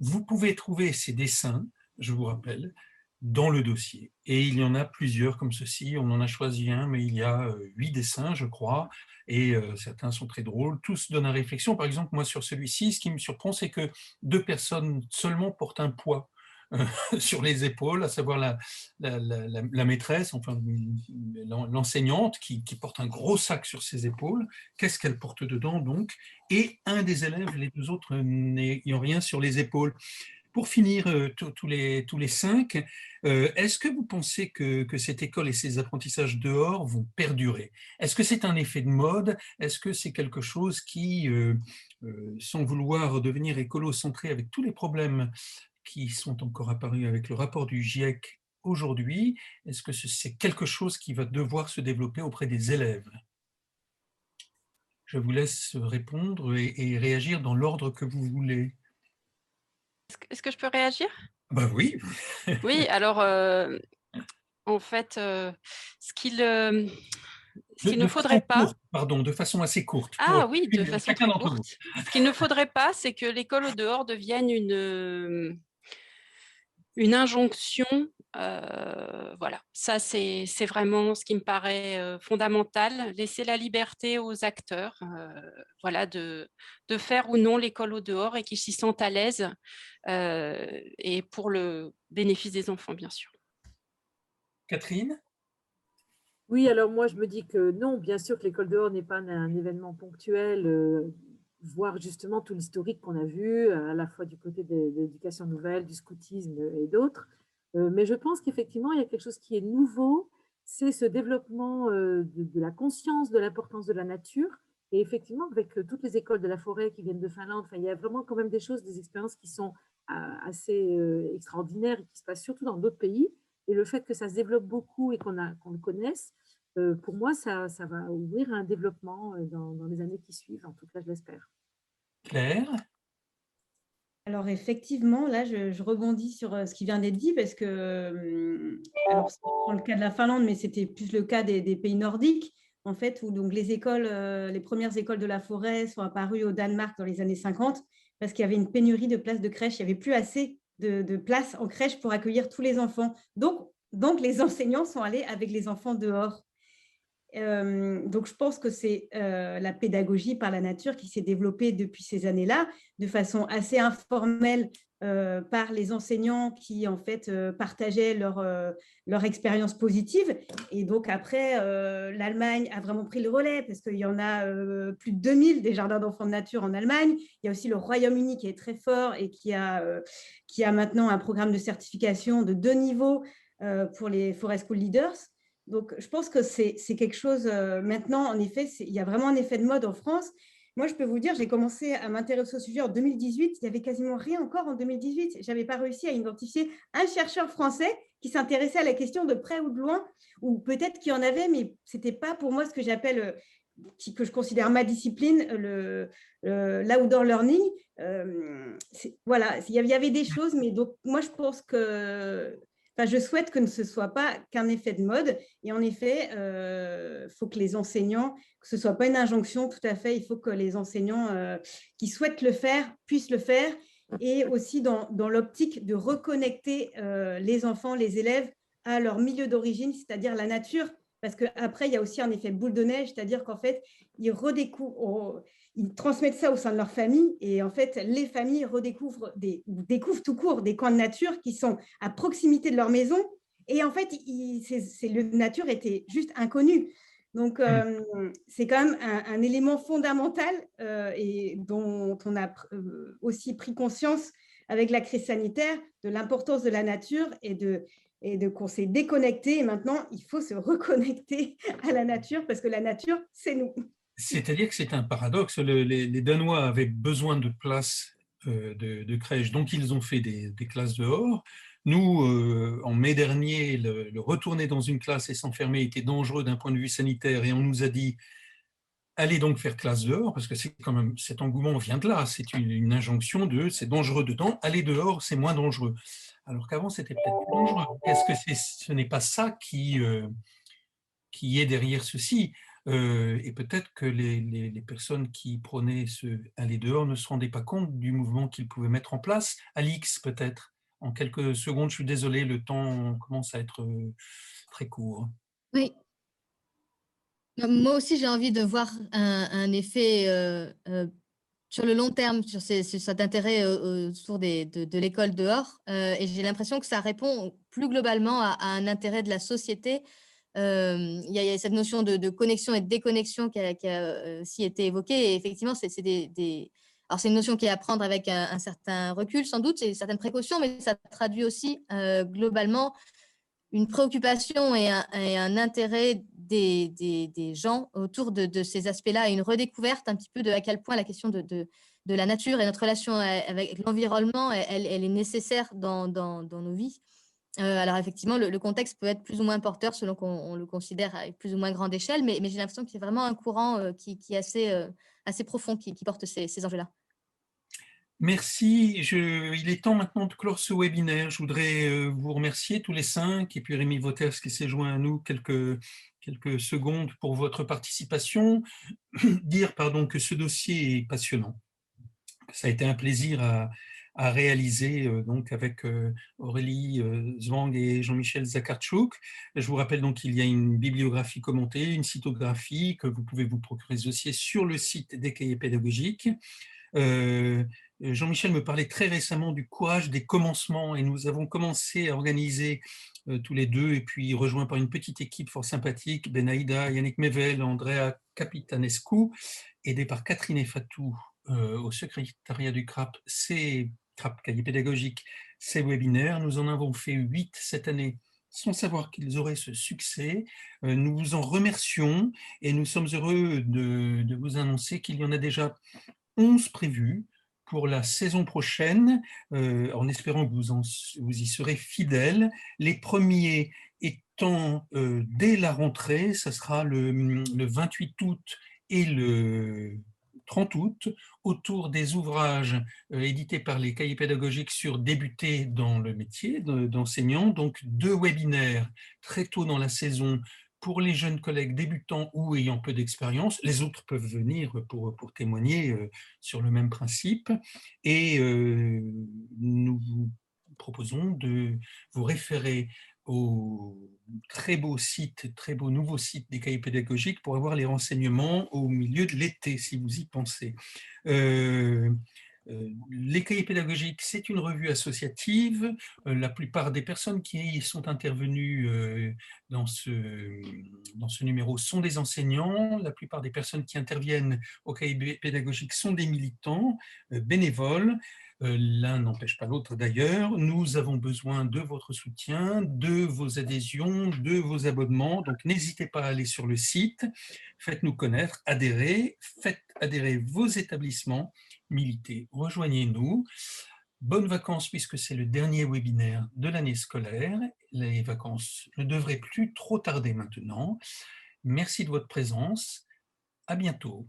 Vous pouvez trouver ces dessins, je vous rappelle, dans le dossier. Et il y en a plusieurs comme ceci, on en a choisi un, mais il y a 8 dessins, je crois, et certains sont très drôles, tous donnent à réflexion. Par exemple, moi sur celui-ci, ce qui me surprend, c'est que 2 personnes seulement portent un poids sur les épaules, à savoir la maîtresse, enfin l'enseignante qui porte un gros sac sur ses épaules. Qu'est-ce qu'elle porte dedans donc? Et un des élèves, les 2 autres n'ayant rien sur les épaules. Pour finir, tous les 5, est-ce que vous pensez que cette école et ces apprentissages dehors vont perdurer? Est-ce que c'est un effet de mode? Est-ce que c'est quelque chose qui, sans vouloir devenir écolo-centré avec tous les problèmes qui sont encore apparus avec le rapport du GIEC aujourd'hui, est-ce que c'est quelque chose qui va devoir se développer auprès des élèves? Je vous laisse répondre et réagir dans l'ordre que vous voulez. Est-ce que je peux réagir? Ben oui. Oui, alors, en fait, ce qu'il ne faudrait pas... Pardon, de façon assez courte. Ah oui, de façon très courte. Ce qu'il ne faudrait pas, c'est que l'école au dehors devienne une injonction. Voilà, ça c'est vraiment ce qui me paraît fondamental. Laisser la liberté aux acteurs, voilà, de faire ou non l'école au dehors et qu'ils s'y sentent à l'aise, et pour le bénéfice des enfants, bien sûr. Catherine? Oui, alors moi je me dis que non, bien sûr que l'école dehors n'est pas un événement ponctuel, voir justement tout l'historique qu'on a vu, à la fois du côté de l'éducation nouvelle, du scoutisme et d'autres. Mais je pense qu'effectivement, il y a quelque chose qui est nouveau, c'est ce développement de la conscience de l'importance de la nature. Et effectivement, avec toutes les écoles de la forêt qui viennent de Finlande, il y a vraiment quand même des choses, des expériences qui sont assez extraordinaires et qui se passent surtout dans d'autres pays. Et le fait que ça se développe beaucoup et qu'on le connaisse, pour moi, ça va ouvrir un développement dans les années qui suivent. En tout cas, je l'espère. Claire? Alors effectivement, là, je rebondis sur ce qui vient d'être dit parce que, alors je prends le cas de la Finlande, mais c'était plus le cas des pays nordiques, en fait, où donc les premières écoles de la forêt sont apparues au Danemark dans les années 50 parce qu'il y avait une pénurie de places de crèche, il n'y avait plus assez de places en crèche pour accueillir tous les enfants. Donc les enseignants sont allés avec les enfants dehors. Donc, je pense que c'est la pédagogie par la nature qui s'est développée depuis ces années-là, de façon assez informelle par les enseignants qui, en fait, partageaient leur expérience positive. Et donc, après, l'Allemagne a vraiment pris le relais parce qu'il y en a plus de 2000 des jardins d'enfants de nature en Allemagne. Il y a aussi le Royaume-Uni qui est très fort et qui a maintenant un programme de certification de 2 niveaux pour les Forest School Leaders. Donc, je pense que c'est quelque chose, maintenant, en effet, il y a vraiment un effet de mode en France. Moi, je peux vous dire, j'ai commencé à m'intéresser au sujet en 2018. Il n'y avait quasiment rien encore en 2018. Je n'avais pas réussi à identifier un chercheur français qui s'intéressait à la question de près ou de loin, ou peut-être qu'il y en avait, mais ce n'était pas pour moi ce que j'appelle, que je considère ma discipline, l'outdoor learning. Voilà, il y avait des choses, mais donc moi, je pense que... Enfin, je souhaite que ce ne soit pas qu'un effet de mode. Et en effet, faut que les enseignants, que ce ne soit pas une injonction, tout à fait, il faut que les enseignants qui souhaitent le faire puissent le faire. Et aussi dans l'optique de reconnecter les enfants, les élèves à leur milieu d'origine, c'est-à-dire la nature. Parce qu'après, il y a aussi un effet boule de neige, c'est-à-dire qu'en fait, ils transmettent ça au sein de leur famille et en fait, les familles découvrent tout court des coins de nature qui sont à proximité de leur maison et en fait, le lieu de nature était juste inconnu. Donc, c'est quand même un élément fondamental et dont on a aussi pris conscience avec la crise sanitaire de l'importance de la nature et qu'on s'est déconnecté. Et maintenant, il faut se reconnecter à la nature parce que la nature, c'est nous. C'est-à-dire que c'est un paradoxe. Les Danois avaient besoin de places de crèche, donc ils ont fait des classes dehors. Nous, en mai dernier, le retourner dans une classe et s'enfermer était dangereux d'un point de vue sanitaire et on nous a dit allez donc faire classe dehors, parce que c'est quand même, cet engouement vient de là, c'est une injonction de c'est dangereux dedans, aller dehors, c'est moins dangereux. Alors qu'avant, c'était peut-être plus dangereux. Est-ce que ce n'est pas ça qui est derrière ceci? Et peut-être que les personnes qui prônaient aller dehors ne se rendaient pas compte du mouvement qu'ils pouvaient mettre en place. Alix, peut-être, en quelques secondes, je suis désolé, le temps commence à être très court. Oui. Moi aussi, j'ai envie de voir un effet sur le long terme, sur cet intérêt autour de l'école dehors. Et j'ai l'impression que ça répond plus globalement à un intérêt de la société. Il y a cette notion de connexion et de déconnexion qui a aussi été évoquée. Et effectivement, alors c'est une notion qui est à prendre avec un certain recul, sans doute, et certaines précautions, mais ça traduit aussi globalement une préoccupation et un intérêt des gens autour de ces aspects-là, et une redécouverte un petit peu de à quel point la question de la nature et notre relation avec l'environnement, elle est nécessaire dans nos vies. Alors effectivement, le contexte peut être plus ou moins porteur selon qu'on le considère à plus ou moins grande échelle, mais j'ai l'impression que c'est vraiment un courant qui est assez profond, qui porte ces enjeux-là. Merci. Il est temps maintenant de clore ce webinaire. Je voudrais vous remercier tous les 5 et puis Rémi Voters qui s'est joint à nous quelques secondes pour votre participation. Dire que ce dossier est passionnant. Ça a été un plaisir à réaliser donc avec Aurélie Zwang et Jean-Michel Zakhartchouk. Je vous rappelle donc qu'il y a une bibliographie commentée, une cytographie que vous pouvez vous procurer ce dossier sur le site des cahiers pédagogiques. Jean-Michel me parlait très récemment du courage des commencements et nous avons commencé à organiser tous les deux et puis rejoint par une petite équipe fort sympathique, Benaïda, Yannick Mevel, Andrea Capitanescu, aidé par Catherine et Fatou au secrétariat du CRAP, CRAP Cahiers pédagogiques, ces webinaires. Nous en avons fait 8 cette année sans savoir qu'ils auraient ce succès. Nous vous en remercions et nous sommes heureux de vous annoncer qu'il y en a déjà 11 prévus pour la saison prochaine, en espérant que vous y serez fidèles. Les premiers étant dès la rentrée, ça sera le 28 août et le 30 août, autour des ouvrages édités par les cahiers pédagogiques sur débuter dans le métier d'enseignant. Donc 2 webinaires très tôt dans la saison pour les jeunes collègues débutants ou ayant peu d'expérience. Les autres peuvent venir pour témoigner sur le même principe. Et nous vous proposons de vous référer au très beau nouveau site des cahiers pédagogiques pour avoir les renseignements au milieu de l'été, si vous y pensez. Les cahiers pédagogiques, c'est une revue associative. La plupart des personnes qui sont intervenues dans ce numéro sont des enseignants. La plupart des personnes qui interviennent aux cahiers pédagogiques sont des militants, bénévoles. L'un n'empêche pas l'autre d'ailleurs. Nous avons besoin de votre soutien, de vos adhésions, de vos abonnements. Donc n'hésitez pas à aller sur le site, faites-nous connaître, adhérez, faites adhérer vos établissements, militez, rejoignez-nous. Bonnes vacances puisque c'est le dernier webinaire de l'année scolaire. Les vacances ne devraient plus trop tarder maintenant. Merci de votre présence. À bientôt.